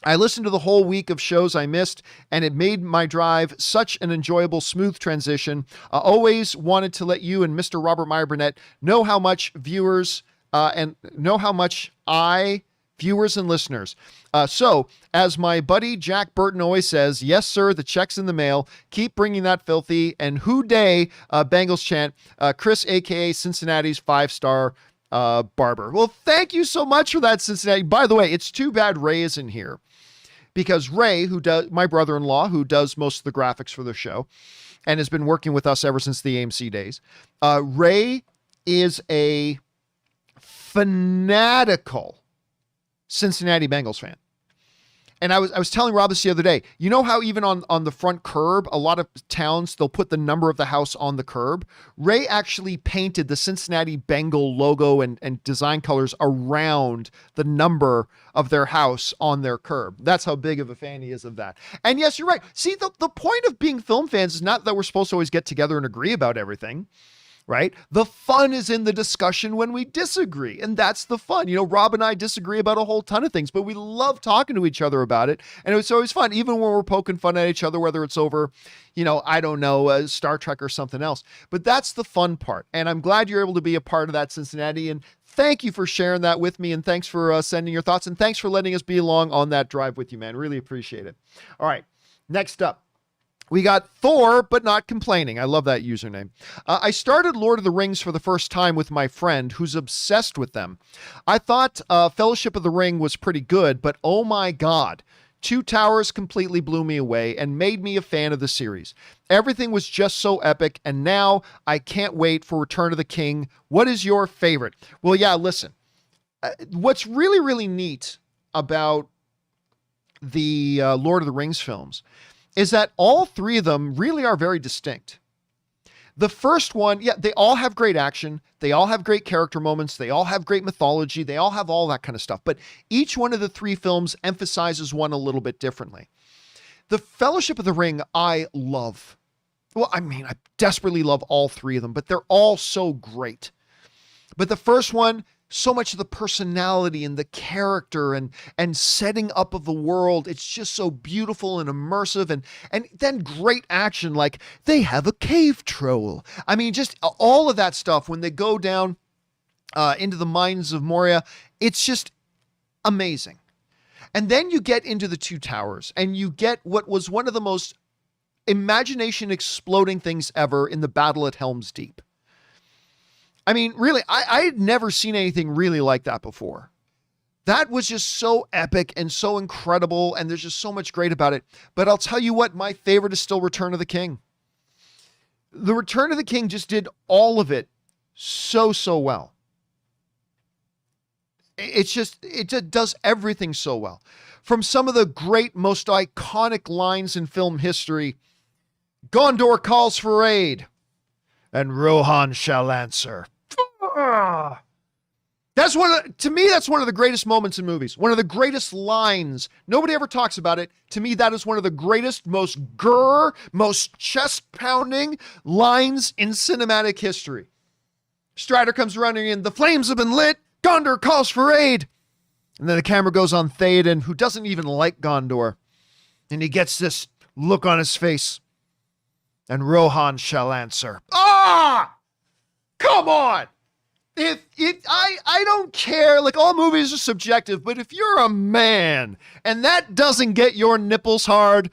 I listened to the whole week of shows I missed, and it made my drive such an enjoyable, smooth transition. I always wanted to let you and Mr. Robert Meyer Burnett know how much viewers and listeners. So, as my buddy Jack Burton always says, yes, sir, the check's in the mail. Keep bringing that filthy and who day Bengals chant. Chris, a.k.a. Cincinnati's 5-star barber. Well, thank you so much for that, Cincinnati. By the way, it's too bad Ray isn't here, because Ray, my brother-in-law, who does most of the graphics for the show and has been working with us ever since the AMC days, Ray is a fanatical Cincinnati Bengals fan. And I was telling Rob this the other day. You know how even on the front curb, a lot of towns, they'll put the number of the house on the curb. Ray actually painted the Cincinnati Bengal logo and design colors around the number of their house on their curb. That's how big of a fan he is of that. And yes, you're right. See, the point of being film fans is not that we're supposed to always get together and agree about everything. Right? The fun is in the discussion when we disagree. And that's the fun. You know, Rob and I disagree about a whole ton of things, but we love talking to each other about it. And it's always fun, even when we're poking fun at each other, whether it's over, you know, I don't know, Star Trek or something else. But that's the fun part. And I'm glad you're able to be a part of that, Cincinnati. And thank you for sharing that with me. And thanks for sending your thoughts. And thanks for letting us be along on that drive with you, man. Really appreciate it. All right. Next up. We got Thor, but not complaining. I love that username. I started Lord of the Rings for the first time with my friend who's obsessed with them. I thought Fellowship of the Ring was pretty good, but oh my God. Two Towers completely blew me away and made me a fan of the series. Everything was just so epic, and now I can't wait for Return of the King. What is your favorite? Well, yeah, listen. What's really, really neat about the Lord of the Rings films is that all three of them really are very distinct. The first one, yeah, they all have great action. They all have great character moments. They all have great mythology. They all have all that kind of stuff. But each one of the three films emphasizes one a little bit differently. The Fellowship of the Ring, I love. Well, I mean, I desperately love all three of them, but they're all so great. But the first one, so much of the personality and the character and setting up of the world. It's just so beautiful and immersive and then great action. Like they have a cave troll. I mean, just all of that stuff when they go down into the mines of Moria, it's just amazing. And then you get into the Two Towers and you get what was one of the most imagination exploding things ever in the battle at Helm's Deep. I mean, really, I had never seen anything really like that before. That was just so epic and so incredible, and there's just so much great about it. But I'll tell you what, my favorite is still Return of the King. The Return of the King just did all of it so well. It just does everything so well. From some of the great, most iconic lines in film history, Gondor calls for aid, and Rohan shall answer. That's to me, that's one of the greatest moments in movies. One of the greatest lines. Nobody ever talks about it. To me, that is one of the greatest, most most chest-pounding lines in cinematic history. Strider comes running in. The flames have been lit. Gondor calls for aid. And then the camera goes on Theoden, who doesn't even like Gondor. And he gets this look on his face. And Rohan shall answer. Ah! Come on! I don't care. Like, all movies are subjective, but if you're a man and that doesn't get your nipples hard,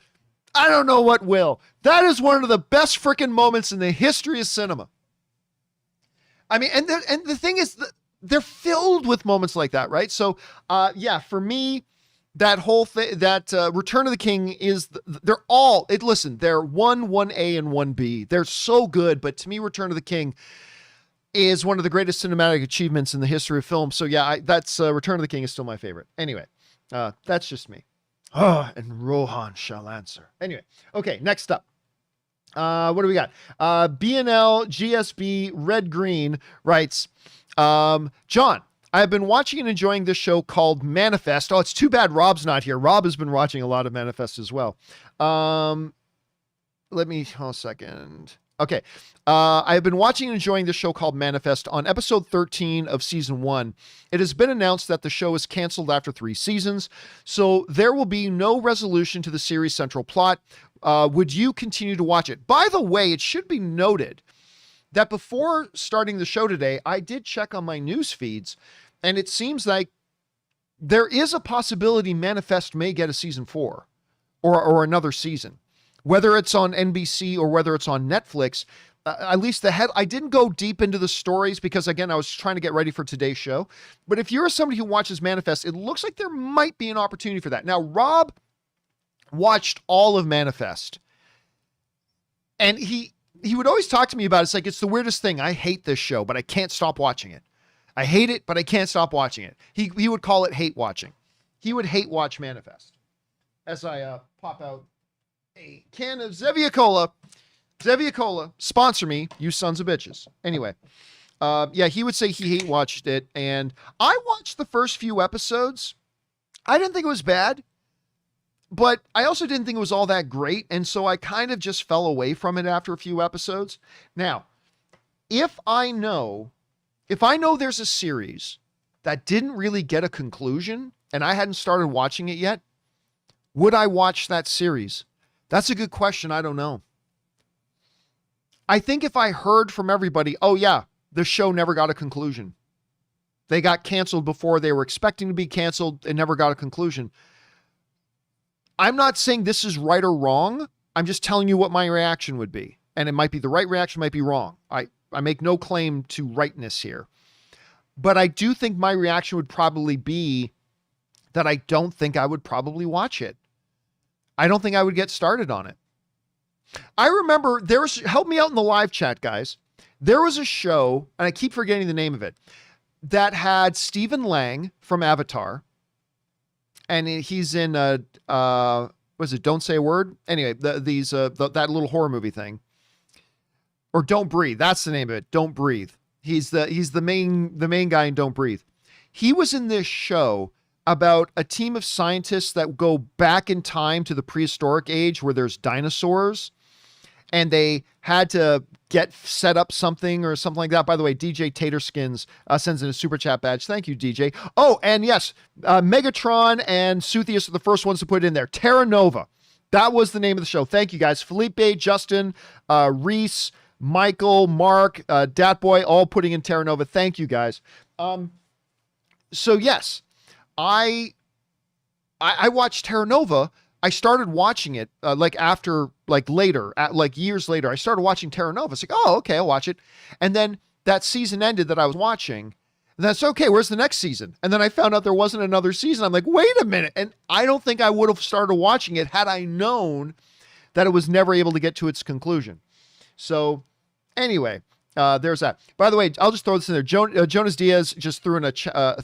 I don't know what will. That is one of the best freaking moments in the history of cinema. I mean, and the thing is, they're filled with moments like that, right? So, yeah, for me, that whole thing, that Return of the King is, they're all, listen, they're 1A and 1B. They're so good, but to me, Return of the King is one of the greatest cinematic achievements in the history of film. So yeah, that's Return of the King is still my favorite. Anyway, that's just me. And Rohan shall answer. Anyway, okay, next up. What do we got? BNL GSB Red Green writes, John, I've been watching and enjoying this show called Manifest. Oh, it's too bad Rob's not here. Rob has been watching a lot of Manifest as well. Let me, hold a second. Okay. I've been watching and enjoying this show called Manifest. On episode 13 of season 1, it has been announced that the show is canceled after 3 seasons, so there will be no resolution to the series' central plot. Would you continue to watch it? By the way, it should be noted that before starting the show today, I did check on my news feeds, and it seems like there is a possibility Manifest may get a season 4 or another season. Whether it's on NBC or whether it's on Netflix, at least I didn't go deep into the stories because, again, I was trying to get ready for today's show. But if you're somebody who watches Manifest, it looks like there might be an opportunity for that. Now, Rob watched all of Manifest, and he would always talk to me about it. It's like, it's the weirdest thing. I hate this show, but I can't stop watching it. I hate it, but I can't stop watching it. He would call it hate watching. He would hate watch Manifest. as I pop out a can of Zevia Cola. Zevia Cola, sponsor me, you sons of bitches. Anyway, yeah, he would say he hate watched it, and I watched the first few episodes. I didn't think it was bad, but I also didn't think it was all that great, and so I kind of just fell away from it after a few episodes. Now, if I know there's a series that didn't really get a conclusion, and I hadn't started watching it yet, would I watch that series? That's a good question. I don't know. I think if I heard from everybody, oh yeah, the show never got a conclusion. They got canceled before they were expecting to be canceled. It never got a conclusion. I'm not saying this is right or wrong. I'm just telling you what my reaction would be. And it might be the right reaction, might be wrong. I make no claim to rightness here. But I do think my reaction would probably be that I don't think I would probably watch it. I don't think I would get started on it. I remember help me out in the live chat, guys. There was a show, and I keep forgetting the name of it, that had Stephen Lang from Avatar. And he's in, was it Don't Say a Word? Anyway, that little horror movie thing. Or Don't Breathe. That's the name of it. Don't Breathe. He's the main guy in Don't Breathe. He was in this show about a team of scientists that go back in time to the prehistoric age where there's dinosaurs, and they had to get set up something or something like that. By the way, DJ Taterskins sends in a super chat badge. Thank you, DJ. Oh, and yes, Megatron and Suthius are the first ones to put it in there. Terra Nova. That was the name of the show. Thank you, guys. Felipe, Justin, Reese, Michael, Mark, Datboy, all putting in Terra Nova. Thank you, guys. So yes, I watched Terra Nova. I started watching it years later. I started watching Terra Nova. It's like, oh, okay, I'll watch it. And then that season ended that I was watching. And that's okay. Where's the next season? And then I found out there wasn't another season. I'm like, wait a minute. And I don't think I would have started watching it had I known that it was never able to get to its conclusion. So anyway, there's that. By the way, I'll just throw this in there. Jonas Diaz just threw in a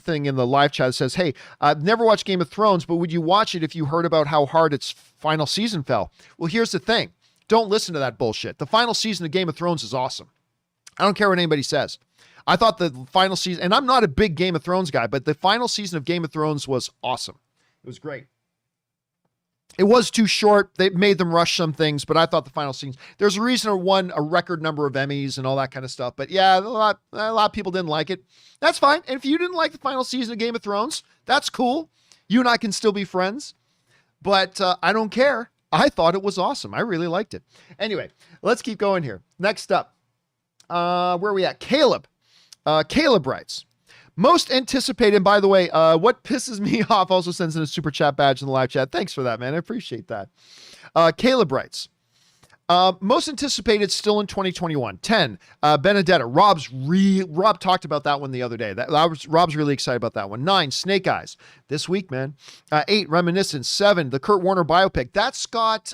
thing in the live chat that says, hey, I've never watched Game of Thrones, but would you watch it if you heard about how hard its final season fell? Well, here's the thing. Don't listen to that bullshit. The final season of Game of Thrones is awesome. I don't care what anybody says. I thought the final season, and I'm not a big Game of Thrones guy, but the final season of Game of Thrones was awesome. It was great. It was too short. They made them rush some things, but I thought the final scenes, there's a reason it won a record number of Emmys and all that kind of stuff. But yeah, a lot of people didn't like it. That's fine. And if you didn't like the final season of Game of Thrones, that's cool. You and I can still be friends, but I don't care. I thought it was awesome. I really liked it. Anyway, let's keep going here. Next up, where are we at? Caleb. Caleb writes, most anticipated, and by the way, what pisses me off also sends in a super chat badge in the live chat. Thanks for that, man. I appreciate that. Caleb writes, most anticipated still in 2021. 10, Benedetta. Rob talked about that one the other day. Rob's really excited about that one. 9, Snake Eyes. This week, man. 8, Reminiscence. 7, the Kurt Warner biopic. That's got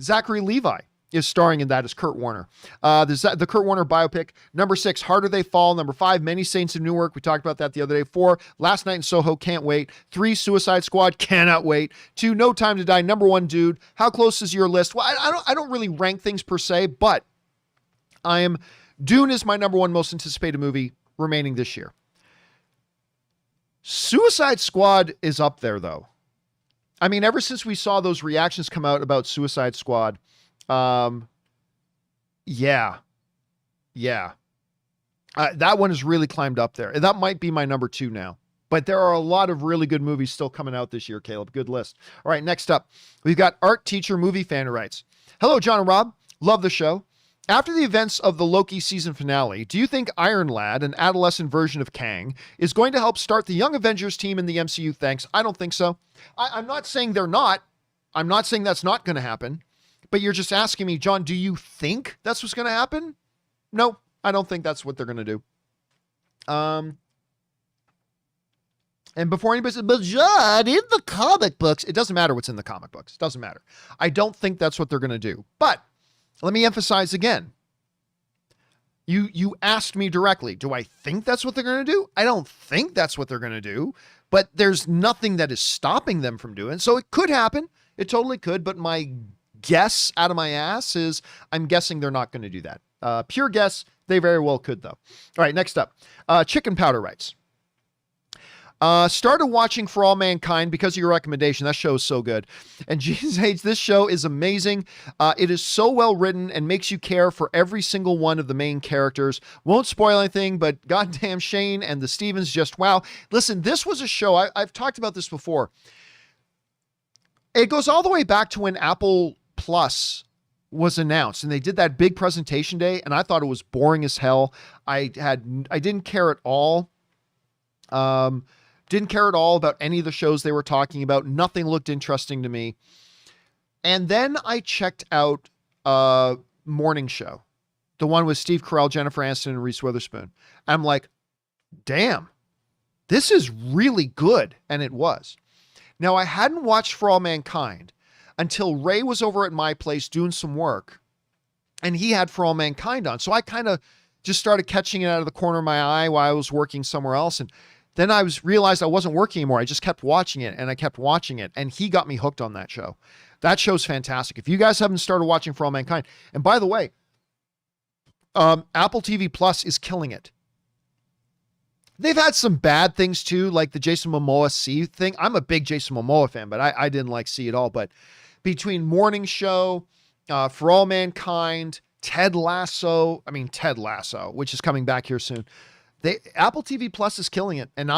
Zachary Levi is starring in that as Kurt Warner. The Kurt Warner biopic. Number 6, Harder They Fall. Number 5, Many Saints of Newark. We talked about that the other day. 4, Last Night in Soho. Can't wait. 3, Suicide Squad. Cannot wait. 2, No Time to Die. Number 1, Dude. How close is your list? Well, I don't really rank things per se, but Dune is my number 1 most anticipated movie remaining this year. Suicide Squad is up there though. I mean, ever since we saw those reactions come out about Suicide Squad, yeah. That one has really climbed up there. That might be my number 2 now, but there are a lot of really good movies still coming out this year, Caleb. Good list. All right. Next up, we've got Art Teacher Movie Fan who writes, hello, John and Rob. Love the show. After the events of the Loki season finale, do you think Iron Lad, an adolescent version of Kang, is going to help start the Young Avengers team in the MCU? Thanks. I don't think so. I'm not saying they're not. I'm not saying that's not going to happen. But you're just asking me, John, do you think that's what's going to happen? No, I don't think that's what they're going to do. And before anybody says, but John, in the comic books, it doesn't matter what's in the comic books. It doesn't matter. I don't think that's what they're going to do. But let me emphasize again. You asked me directly, do I think that's what they're going to do? I don't think that's what they're going to do. but there's nothing that is stopping them from doing it. So it could happen. It totally could. But my guess out of my ass is I'm guessing they're not going to do that. Pure guess. They very well could, though. All right, next up. Chicken Powder writes. Started watching For All Mankind because of your recommendation. That show is so good. And Jesus Hates, this show is amazing. It is so well written and makes you care for every single one of the main characters. Won't spoil anything, but goddamn Shane and the Stevens just wow. Listen, this was a show, I've talked about this before. It goes all the way back to when Apple Plus was announced and they did that big presentation day, and I thought it was boring as hell. I didn't care at all. Didn't care at all about any of the shows they were talking about. Nothing looked interesting to me. And then I checked out Morning Show, the one with Steve Carell, Jennifer Aniston, and Reese Witherspoon. I'm like, damn, this is really good. And it was. Now, I hadn't watched For All Mankind until Ray was over at my place doing some work, and he had For All Mankind on. So I kind of just started catching it out of the corner of my eye while I was working somewhere else. And then I realized I wasn't working anymore. I just kept watching it, and I kept watching it, and he got me hooked on that show. That show's fantastic. If you guys haven't started watching For All Mankind, and by the way, Apple TV Plus is killing it. They've had some bad things too, like the Jason Momoa C thing. I'm a big Jason Momoa fan, but I didn't like C at all. But between Morning Show, For All Mankind, Ted Lasso, which is coming back here soon. Apple TV Plus is killing it. And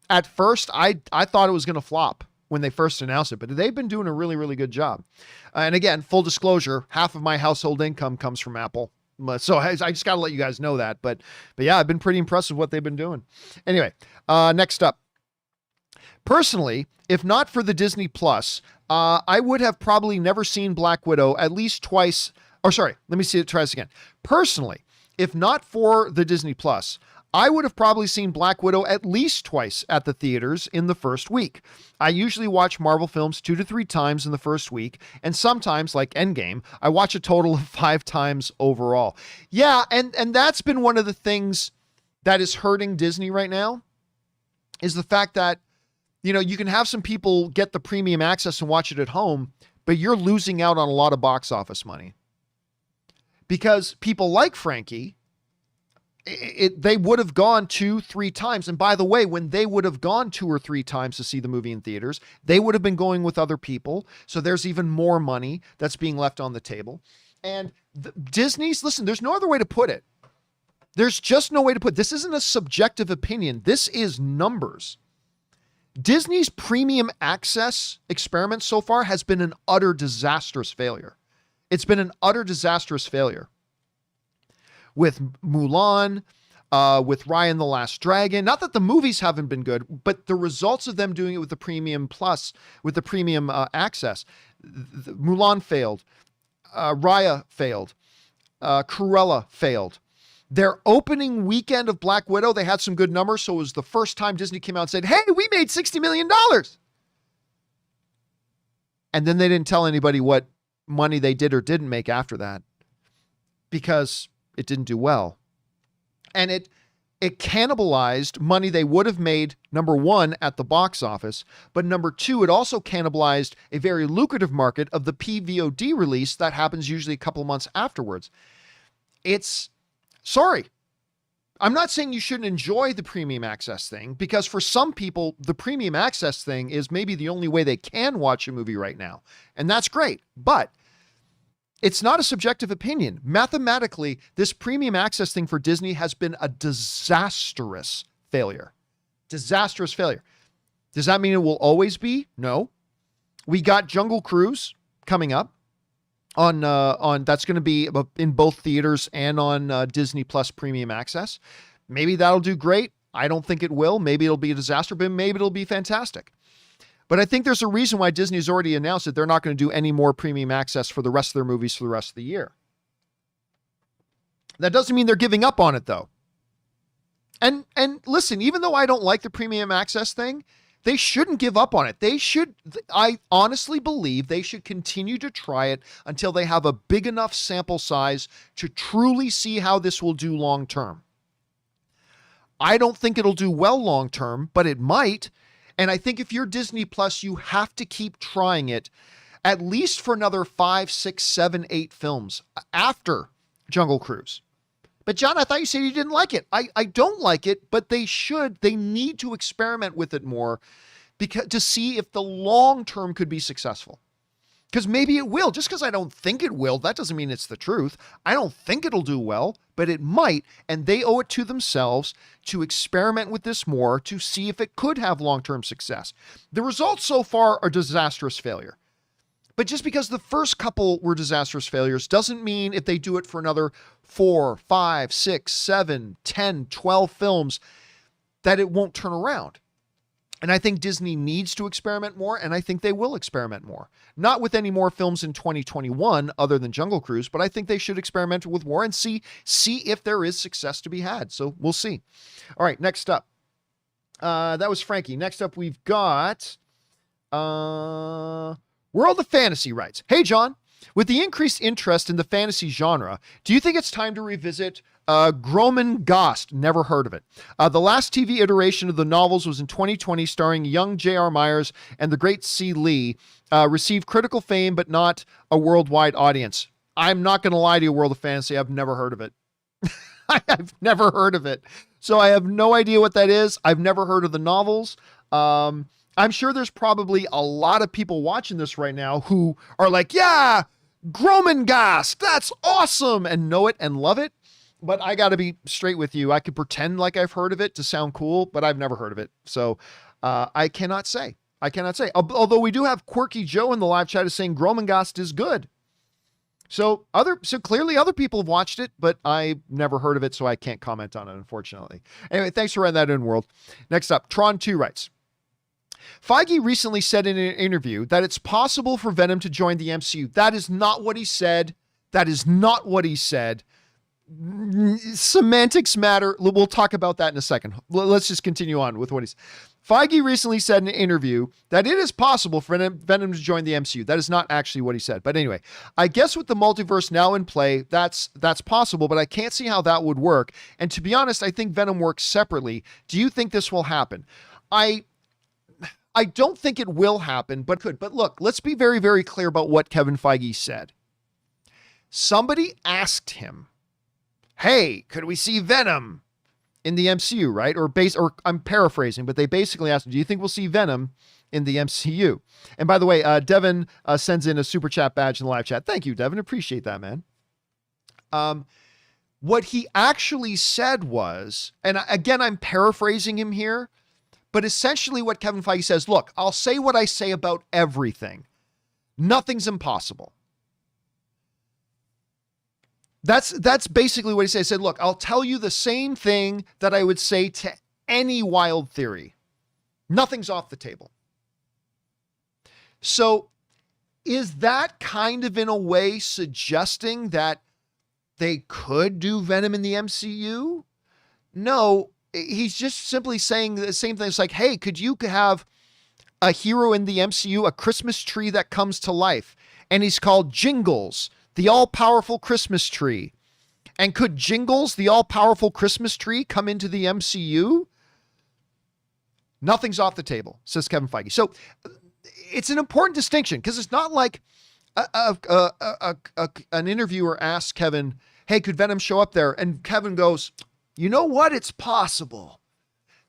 at first, I thought it was going to flop when they first announced it, but they've been doing a really, really good job. And again, full disclosure, half of my household income comes from Apple. So I just got to let you guys know that. But yeah, I've been pretty impressed with what they've been doing. Anyway, next up. Personally, if not for the Disney Plus, I would have probably never seen Black Widow at least twice. Or sorry, let me try this again. Personally, if not for the Disney Plus, I would have probably seen Black Widow at least twice at the theaters in the first week. I usually watch Marvel films 2 to 3 times in the first week, and sometimes, like Endgame, I watch a total of 5 times overall. Yeah, and that's been one of the things that is hurting Disney right now, is the fact that, you know, you can have some people get the premium access and watch it at home, but you're losing out on a lot of box office money. Because people like Frankie, they would have gone 2-3 times. And by the way, when they would have gone 2 or 3 times to see the movie in theaters, they would have been going with other people. So there's even more money that's being left on the table. And Disney's, listen, there's no other way to put it. There's just no way to put it. This isn't a subjective opinion. This is numbers. Disney's premium access experiment so far has been an utter disastrous failure. It's been an utter disastrous failure. With Mulan, with Raya and the Last Dragon. Not that the movies haven't been good, but the results of them doing it with the premium plus, with the premium access. Mulan failed. Raya failed. Cruella failed. Their opening weekend of Black Widow, they had some good numbers, so it was the first time Disney came out and said, hey, we made $60 million. And then they didn't tell anybody what money they did or didn't make after that, because it didn't do well. And it cannibalized money they would have made, number one, at the box office, but number two, it also cannibalized a very lucrative market of the PVOD release that happens usually a couple months afterwards. Sorry. I'm not saying you shouldn't enjoy the premium access thing, because for some people, the premium access thing is maybe the only way they can watch a movie right now. And that's great. But it's not a subjective opinion. Mathematically, this premium access thing for Disney has been a disastrous failure. Disastrous failure. Does that mean it will always be? No. We got Jungle Cruise coming up on that's going to be in both theaters and on Disney Plus premium access. Maybe that'll do great. I don't think it will. Maybe it'll be a disaster, but maybe it'll be fantastic. But I think there's a reason why Disney's already announced that they're not going to do any more premium access for the rest of their movies for the rest of the year. That doesn't mean they're giving up on it, though. And listen, even though I don't like the premium access thing, they shouldn't give up on it. I honestly believe they should continue to try it until they have a big enough sample size to truly see how this will do long term. I don't think it'll do well long term, but it might. And I think if you're Disney Plus, you have to keep trying it at least for another 5, 6, 7, 8 films after Jungle Cruise. But John, I thought you said you didn't like it. I don't like it, but they need to experiment with it more to see if the long term could be successful. Because maybe it will. Just because I don't think it will, that doesn't mean it's the truth. I don't think it'll do well, but it might. And they owe it to themselves to experiment with this more to see if it could have long-term success. The results so far are disastrous failure. But just because the first couple were disastrous failures doesn't mean if they do it for another 4, 5, 6, 7, 10, 12 films that it won't turn around. And I think Disney needs to experiment more, and I think they will experiment more. Not with any more films in 2021 other than Jungle Cruise, but I think they should experiment with more and see if there is success to be had. So we'll see. All right, next up. That was Frankie. Next up, we've got World of Fantasy writes, "Hey, John, with the increased interest in the fantasy genre, do you think it's time to revisit Groman Ghost? Never heard of it. The last TV iteration of the novels was in 2020, starring young J.R. Myers and the great C. Lee. Received critical fame, but not a worldwide audience. I'm not going to lie to you, World of Fantasy. I've never heard of it. I've never heard of it. So I have no idea what that is. I've never heard of the novels. I'm sure there's probably a lot of people watching this right now who are like, yeah, Groman Ghost, that's awesome, and know it and love it. But I got to be straight with you. I could pretend like I've heard of it to sound cool, but I've never heard of it. So I cannot say. Although we do have Quirky Joe in the live chat is saying Groman Ghost is good. So clearly other people have watched it, but I've never heard of it, so I can't comment on it, unfortunately. Anyway, thanks for writing that in, World. Next up, Tron2 writes, Feige recently said in an interview that it's possible for Venom to join the MCU. That is not what he said. Semantics matter. We'll talk about that in a second. Let's just continue on with what he's. Feige recently said in an interview that it is possible for Venom to join the MCU. That is not actually what he said. But anyway, I guess with the multiverse now in play, that's possible, but I can't see how that would work. And to be honest, I think Venom works separately. Do you think this will happen? I don't think it will happen, but could. But look, let's be very, very clear about what Kevin Feige said. Somebody asked him, hey, could we see Venom in the MCU, right? Or I'm paraphrasing, but they basically asked him, do you think we'll see Venom in the MCU? And by the way, Devin sends in a super chat badge in the live chat. Thank you, Devin. Appreciate that, man. What he actually said was, and again, I'm paraphrasing him here, but essentially what Kevin Feige says, look, I'll say what I say about everything. Nothing's impossible. That's basically what he said. He said, look, I'll tell you the same thing that I would say to any wild theory. Nothing's off the table. So is that kind of in a way suggesting that they could do Venom in the MCU? No, he's just simply saying the same thing. It's like, hey, could you have a hero in the MCU, a Christmas tree that comes to life, and he's called Jingles, the all-powerful Christmas tree. And could Jingles, the all-powerful Christmas tree, come into the MCU? Nothing's off the table, says Kevin Feige. So it's an important distinction because it's not like an interviewer asks Kevin, hey, could Venom show up there? And Kevin goes, you know what? It's possible.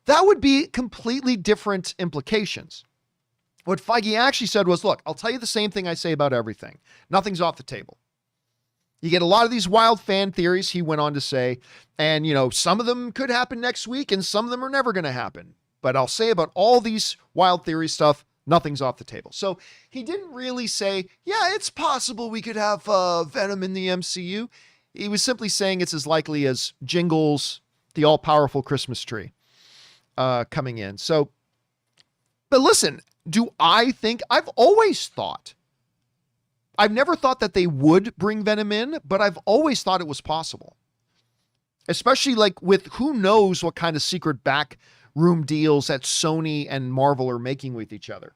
That would be completely different implications. What Feige actually said was, look, I'll tell you the same thing I say about everything. Nothing's off the table. You get a lot of these wild fan theories, he went on to say, and, some of them could happen next week and some of them are never going to happen. But I'll say about all these wild theory stuff, nothing's off the table. So he didn't really say, yeah, it's possible we could have Venom in the MCU. He was simply saying it's as likely as Jingles, the all-powerful Christmas tree, coming in. So, but listen, I've always thought, I've never thought that they would bring Venom in, but I've always thought it was possible. Especially like with who knows what kind of secret backroom deals that Sony and Marvel are making with each other.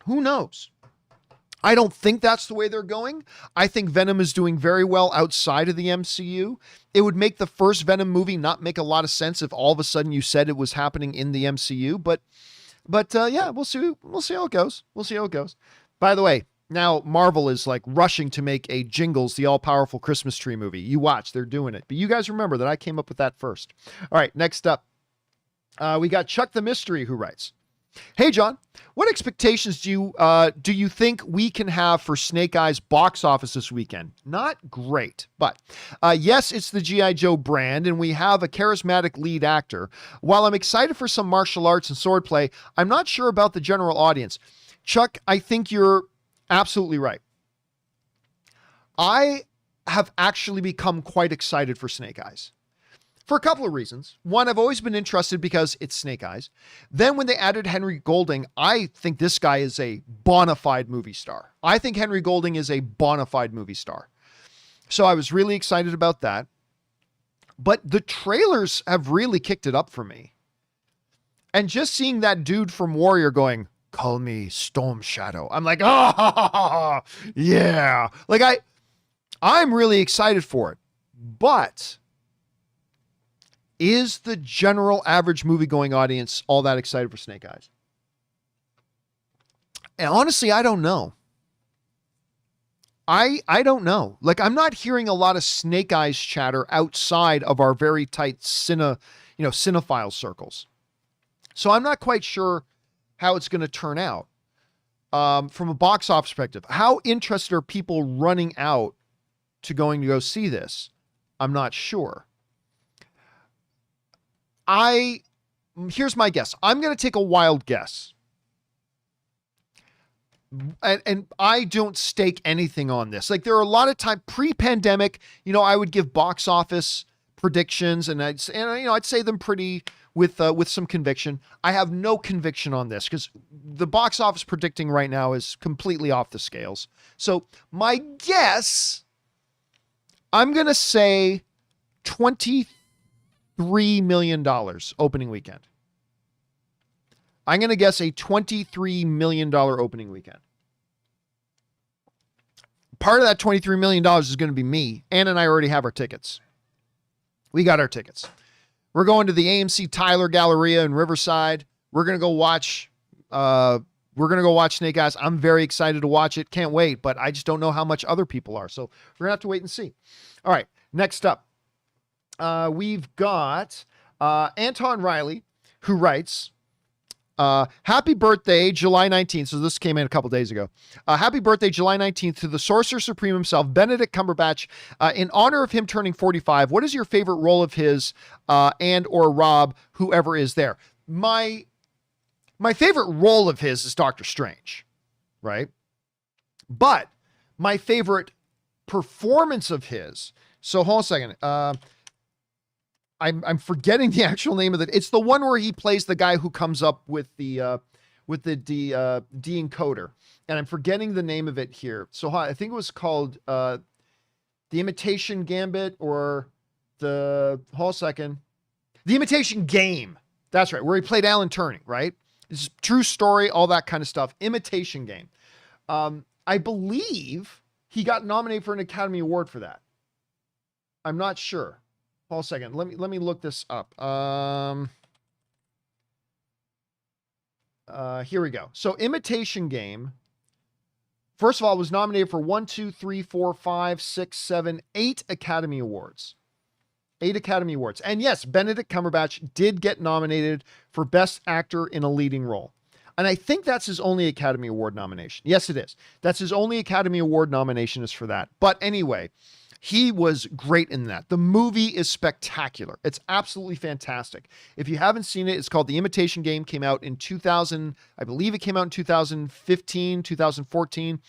Who knows? I don't think that's the way they're going. I think Venom is doing very well outside of the MCU. It would make the first Venom movie not make a lot of sense if all of a sudden you said it was happening in the MCU. But yeah, we'll see. We'll see how it goes. We'll see how it goes. By the way, now Marvel is like rushing to make a Jingles, the all-powerful Christmas tree movie. You watch, they're doing it. But you guys remember that I came up with that first. All right, next up, we got Chuck the Mystery, who writes, "Hey John, what expectations do you think we can have for Snake Eyes box office this weekend?" Not great, but yes, it's the G.I. Joe brand, and we have a charismatic lead actor. While I'm excited for some martial arts and swordplay, I'm not sure about the general audience. Chuck, I think you're absolutely right. I have actually become quite excited for Snake Eyes for a couple of reasons. One, I've always been interested because it's Snake Eyes. Then when they added Henry Golding, I think this guy is a bona fide movie star. I think Henry Golding is a bona fide movie star. So I was really excited about that. But the trailers have really kicked it up for me. And just seeing that dude from Warrior going, "Call me Storm Shadow," I'm like, oh, yeah. Like I'm really excited for it. But is the general average movie-going audience all that excited for Snake Eyes? And honestly, I don't know. I don't know. Like, I'm not hearing a lot of Snake Eyes chatter outside of our very tight cinephile circles. So I'm not quite sure how it's going to turn out. From a box office perspective, how interested are people running out to go see this? I'm not sure. Here's my guess. I'm going to take a wild guess. And I don't stake anything on this. Like, there are a lot of time pre-pandemic, I would give box office predictions and I'd say them pretty with some conviction. I have no conviction on this because the box office predicting right now is completely off the scales. So my guess, I'm going to say $23 million opening weekend. I'm going to guess a $23 million opening weekend. Part of that $23 million is going to be me. Ann and I already have our tickets. We got our tickets. We're going to the AMC Tyler Galleria in Riverside. We're going to go watch Snake Eyes. I'm very excited to watch it. Can't wait, but I just don't know how much other people are. So we're going to have to wait and see. All right, next up. We've got Anton Riley, who writes, happy birthday, July 19th. So this came in a couple days ago. Happy birthday, July 19th to the Sorcerer Supreme himself, Benedict Cumberbatch. In honor of him turning 45, what is your favorite role of his and or Rob, whoever is there? My favorite role of his is Doctor Strange, right? But my favorite performance of his, so hold on a second. I'm forgetting the actual name of it. It's the one where he plays the guy who comes up with the de-encoder, and I'm forgetting the name of it here. So I think it was called The Imitation Gambit, or hold on a second, The Imitation Game. That's right, where he played Alan Turing, right? It's a true story, all that kind of stuff. Imitation Game. I believe he got nominated for an Academy Award for that. I'm not sure. Hold on a second. Let me look this up. Here we go. So Imitation Game, first of all, was nominated for 8 Academy Awards. 8 Academy Awards. And yes, Benedict Cumberbatch did get nominated for Best Actor in a Leading Role. And I think that's his only Academy Award nomination. Yes, it is. That's his only Academy Award nomination is for that. But anyway, he was great in that. The movie is spectacular. It's absolutely fantastic. If you haven't seen it, it's called The Imitation Game. Came out in 2000. I believe it came out in 2015, 2014.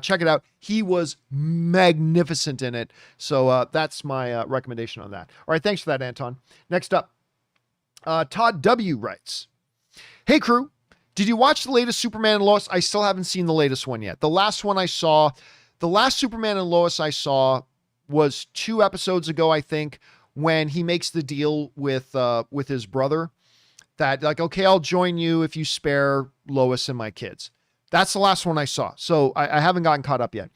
Check it out. He was magnificent in it. So that's my recommendation on that. All right. Thanks for that, Anton. Next up, Todd W. writes, "Hey, crew. Did you watch the latest Superman and Lois? I still haven't seen the latest one yet. The last Superman and Lois I saw was 2 episodes ago, I think, when he makes the deal with his brother that, like, okay, I'll join you if you spare Lois and my kids. That's the last one I saw. So I haven't gotten caught up yet.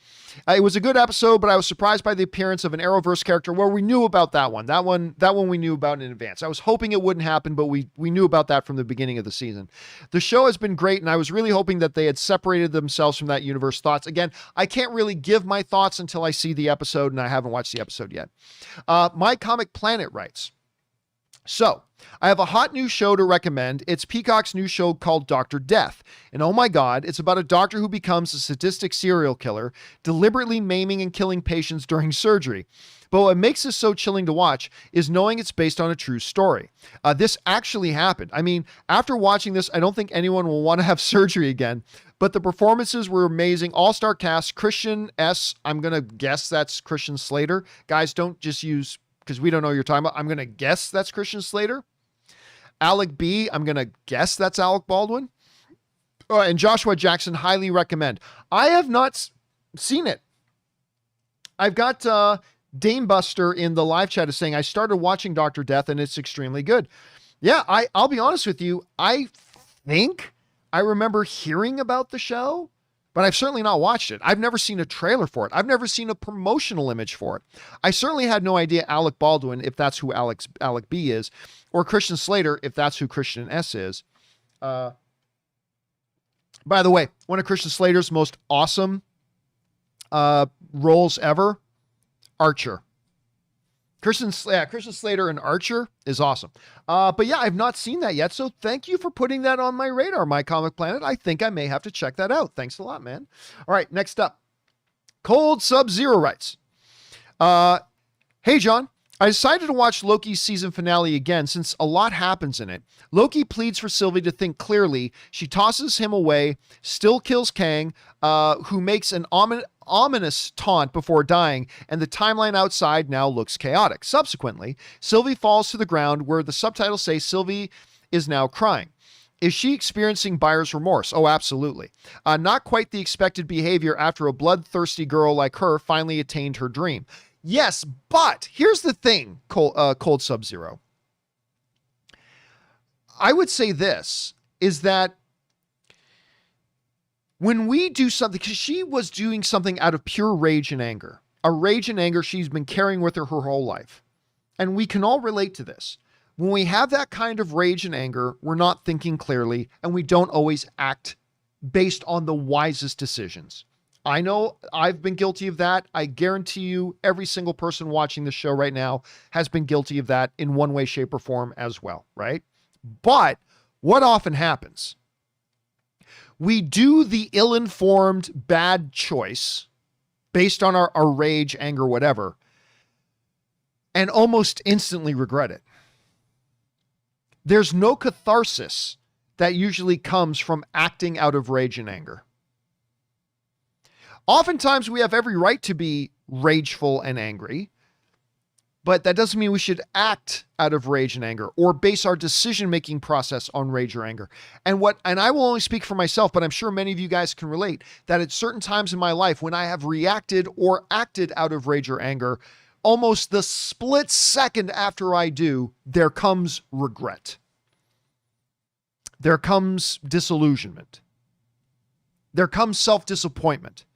It was a good episode, but I was surprised by the appearance of an Arrowverse character where we knew about that one. That one we knew about in advance. I was hoping it wouldn't happen, but we knew about that from the beginning of the season. The show has been great, and I was really hoping that they had separated themselves from that universe. Thoughts? Again, I can't really give my thoughts until I see the episode, and I haven't watched the episode yet. My Comic Planet writes, so, I have a hot new show to recommend. It's Peacock's new show called Dr. Death. And oh my God, it's about a doctor who becomes a sadistic serial killer, deliberately maiming and killing patients during surgery. But what makes this so chilling to watch is knowing it's based on a true story. This actually happened. I mean, after watching this, I don't think anyone will want to have surgery again. But the performances were amazing. All-star cast, Christian S. I'm going to guess that's Christian Slater. Guys, don't just use... because we don't know what you're talking about. I'm going to guess that's Christian Slater. Alec B, I'm going to guess that's Alec Baldwin. And Joshua Jackson, highly recommend. I have not seen it. I've got Dame Buster in the live chat is saying, I started watching Dr. Death and it's extremely good. Yeah, I'll be honest with you. I think I remember hearing about the show, but I've certainly not watched it. I've never seen a trailer for it. I've never seen a promotional image for it. I certainly had no idea Alec Baldwin, if that's who Alec B is, or Christian Slater, if that's who Christian S is. By the way, one of Christian Slater's most awesome roles ever, Archer. Christian Slater and Archer is awesome. But yeah, I've not seen that yet. So thank you for putting that on my radar, My Comic Planet. I think I may have to check that out. Thanks a lot, man. All right, next up. Cold Sub-Zero writes, hey, John, I decided to watch Loki's season finale again since a lot happens in it. Loki pleads for Sylvie to think clearly. She tosses him away, still kills Kang, who makes an ominous taunt before dying, and the timeline outside now looks chaotic. Subsequently, Sylvie falls to the ground where the subtitles say Sylvie is now crying. Is she experiencing buyer's remorse? Oh, absolutely. Not quite the expected behavior after a bloodthirsty girl like her finally attained her dream. Yes, but here's the thing, Cold Sub-Zero. I would say this, is that when we do something, because she was doing something out of pure rage and anger, a rage and anger she's been carrying with her whole life. And we can all relate to this. When we have that kind of rage and anger, we're not thinking clearly, and we don't always act based on the wisest decisions. I know I've been guilty of that. I guarantee you every single person watching the show right now has been guilty of that in one way, shape, or form as well, right? But what often happens? We do the ill-informed bad choice based on our rage, anger, whatever, and almost instantly regret it. There's no catharsis that usually comes from acting out of rage and anger. Oftentimes we have every right to be rageful and angry, but that doesn't mean we should act out of rage and anger or base our decision-making process on rage or anger. And I will only speak for myself, but I'm sure many of you guys can relate that at certain times in my life when I have reacted or acted out of rage or anger, almost the split second after I do, there comes regret. There comes disillusionment. There comes self-disappointment.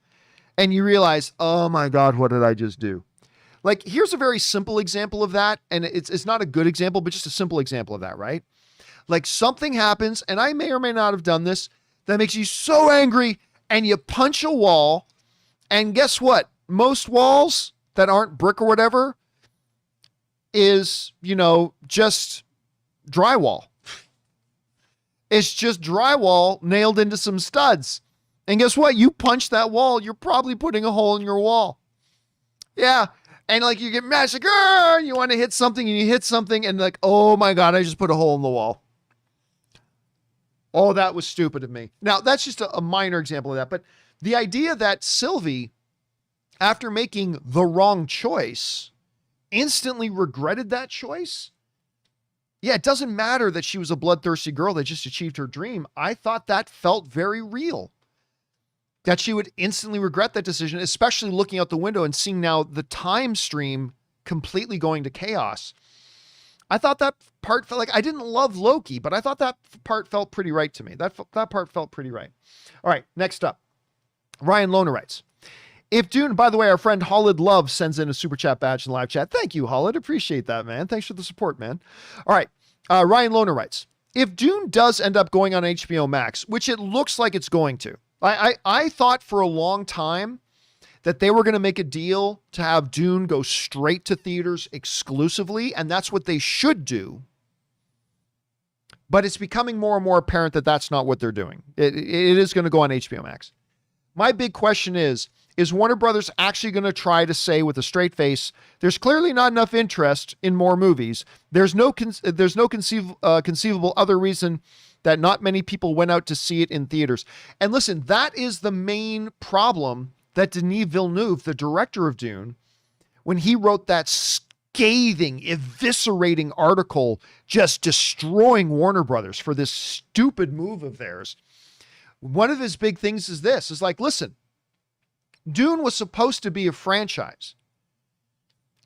And you realize, oh my God, what did I just do? Like, here's a very simple example of that. And it's not a good example, but just a simple example of that, right? Like something happens, and I may or may not have done this, that makes you so angry, and you punch a wall. And guess what? Most walls that aren't brick or whatever is, just drywall. It's just drywall nailed into some studs. And guess what? You punch that wall, you're probably putting a hole in your wall. Yeah. And like you get mad, it's like, you want to hit something and you hit something and like, oh my God, I just put a hole in the wall. Oh, that was stupid of me. Now, that's just a minor example of that. But the idea that Sylvie, after making the wrong choice, instantly regretted that choice. Yeah, it doesn't matter that she was a bloodthirsty girl that just achieved her dream. I thought that felt very real. That she would instantly regret that decision, especially looking out the window and seeing now the time stream completely going to chaos. I thought that part felt like, I didn't love Loki, but I thought that part felt pretty right to me. That part felt pretty right. All right, next up. Ryan Lohner writes, if Dune, by the way, our friend Holland Love sends in a super chat badge in live chat. Thank you, Holland. Appreciate that, man. Thanks for the support, man. All right. Ryan Lohner writes, if Dune does end up going on HBO Max, which it looks like it's going to, I thought for a long time that they were going to make a deal to have Dune go straight to theaters exclusively, and that's what they should do. But it's becoming more and more apparent that that's not what they're doing. It is going to go on HBO Max. My big question is Warner Brothers actually going to try to say with a straight face, there's clearly not enough interest in more movies. There's no conceivable other reason that not many people went out to see it in theaters. And listen, that is the main problem that Denis Villeneuve, the director of Dune, when he wrote that scathing, eviscerating article just destroying Warner Brothers for this stupid move of theirs, one of his big things is this, is like, listen, Dune was supposed to be a franchise.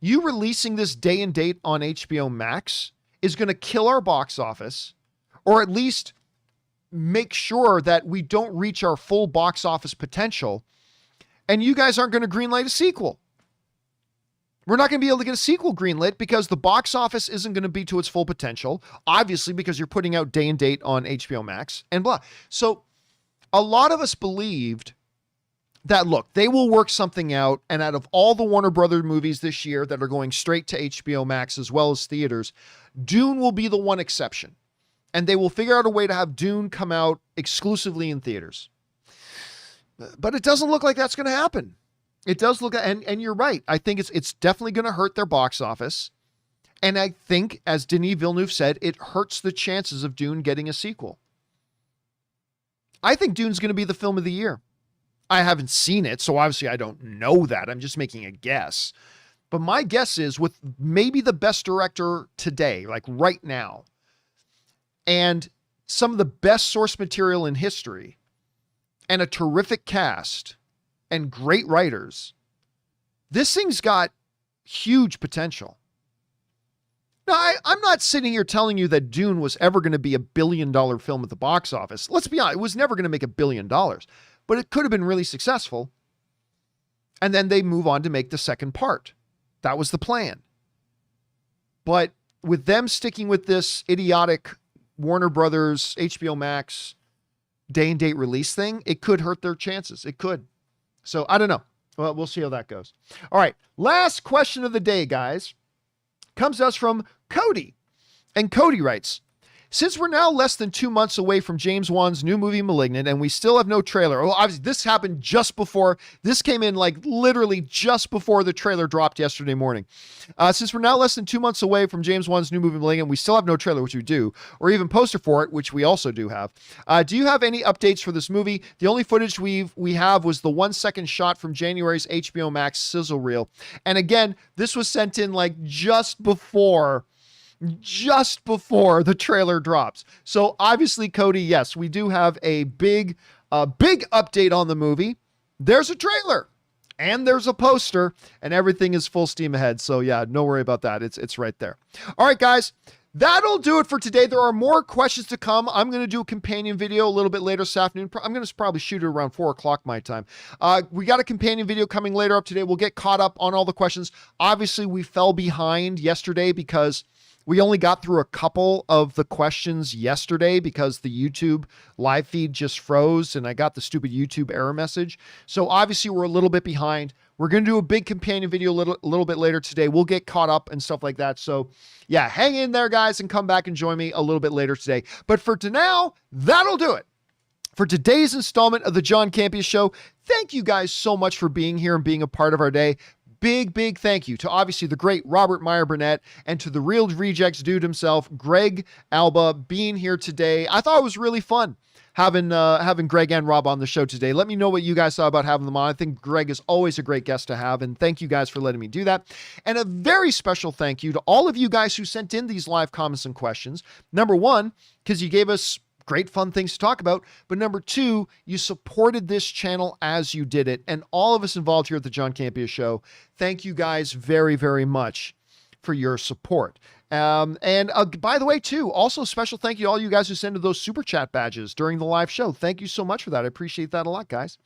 You releasing this day and date on HBO Max is going to kill our box office, or at least make sure that we don't reach our full box office potential. And you guys aren't going to greenlight a sequel. We're not going to be able to get a sequel greenlit because the box office isn't going to be to its full potential, obviously, because you're putting out day and date on HBO Max and blah. So a lot of us believed that, look, they will work something out, and out of all the Warner Brothers movies this year that are going straight to HBO Max as well as theaters, Dune will be the one exception. And they will figure out a way to have Dune come out exclusively in theaters. But it doesn't look like that's going to happen. It does look, and you're right. I think it's definitely going to hurt their box office. And I think, as Denis Villeneuve said, it hurts the chances of Dune getting a sequel. I think Dune's going to be the film of the year. I haven't seen it, so obviously I don't know that. I'm just making a guess. But my guess is, with maybe the best director today, like right now, and some of the best source material in history, and a terrific cast, and great writers, this thing's got huge potential. Now, I'm not sitting here telling you that Dune was ever going to be $1 billion film at the box office. Let's be honest, it was never going to make $1 billion. But it could have been really successful. And then they move on to make the second part. That was the plan. But with them sticking with this idiotic Warner Brothers, HBO Max, day and date release thing, it could hurt their chances. It could. So I don't know. Well, we'll see how that goes. All right. Last question of the day, guys, comes to us from Cody. And Cody writes, since we're now less than 2 months away from James Wan's new movie Malignant, and we still have no trailer. Well, obviously this happened just before, this came in like literally just before the trailer dropped yesterday morning. Since we're now less than 2 months away from James Wan's new movie Malignant, we still have no trailer, which we do, or even poster for it, which we also do have. Do you have any updates for this movie? The only footage we have was the 1 second shot from January's HBO Max sizzle reel. And again, this was sent in like just before the trailer drops. So obviously, Cody, yes, we do have a big update on the movie. There's a trailer and there's a poster and everything is full steam ahead. So yeah, no worry about that. It's right there. All right, guys, that'll do it for today. There are more questions to come. I'm going to do a companion video a little bit later this afternoon. I'm going to probably shoot it around 4:00 my time. We got a companion video coming later up today. We'll get caught up on all the questions. Obviously, we fell behind yesterday because we only got through a couple of the questions yesterday because the YouTube live feed just froze and I got the stupid YouTube error message. So obviously we're a little bit behind. We're going to do a big companion video a little bit later today. We'll get caught up and stuff like that. So yeah, hang in there, guys, and come back and join me a little bit later today. But for now, that'll do it for today's installment of the John Campea Show. Thank you guys so much for being here and being a part of our day. Big thank you to obviously the great Robert Meyer Burnett and to the Real Rejects dude himself, Greg Alba, being here today. I thought it was really fun having Greg and Rob on the show today. Let me know what you guys thought about having them on. I think Greg is always a great guest to have, and thank you guys for letting me do that. And a very special thank you to all of you guys who sent in these live comments and questions. Number one, because you gave us great fun things to talk about. But number two, you supported this channel as you did it. And all of us involved here at the John Campea Show, thank you guys very, very much for your support. And by the way, too, also special thank you to all you guys who sent those super chat badges during the live show. Thank you so much for that. I appreciate that a lot, guys.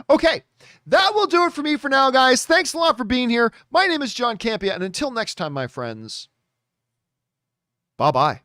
Okay, that will do it for me for now, guys. Thanks a lot for being here. My name is John Campea, and until next time, my friends, bye-bye.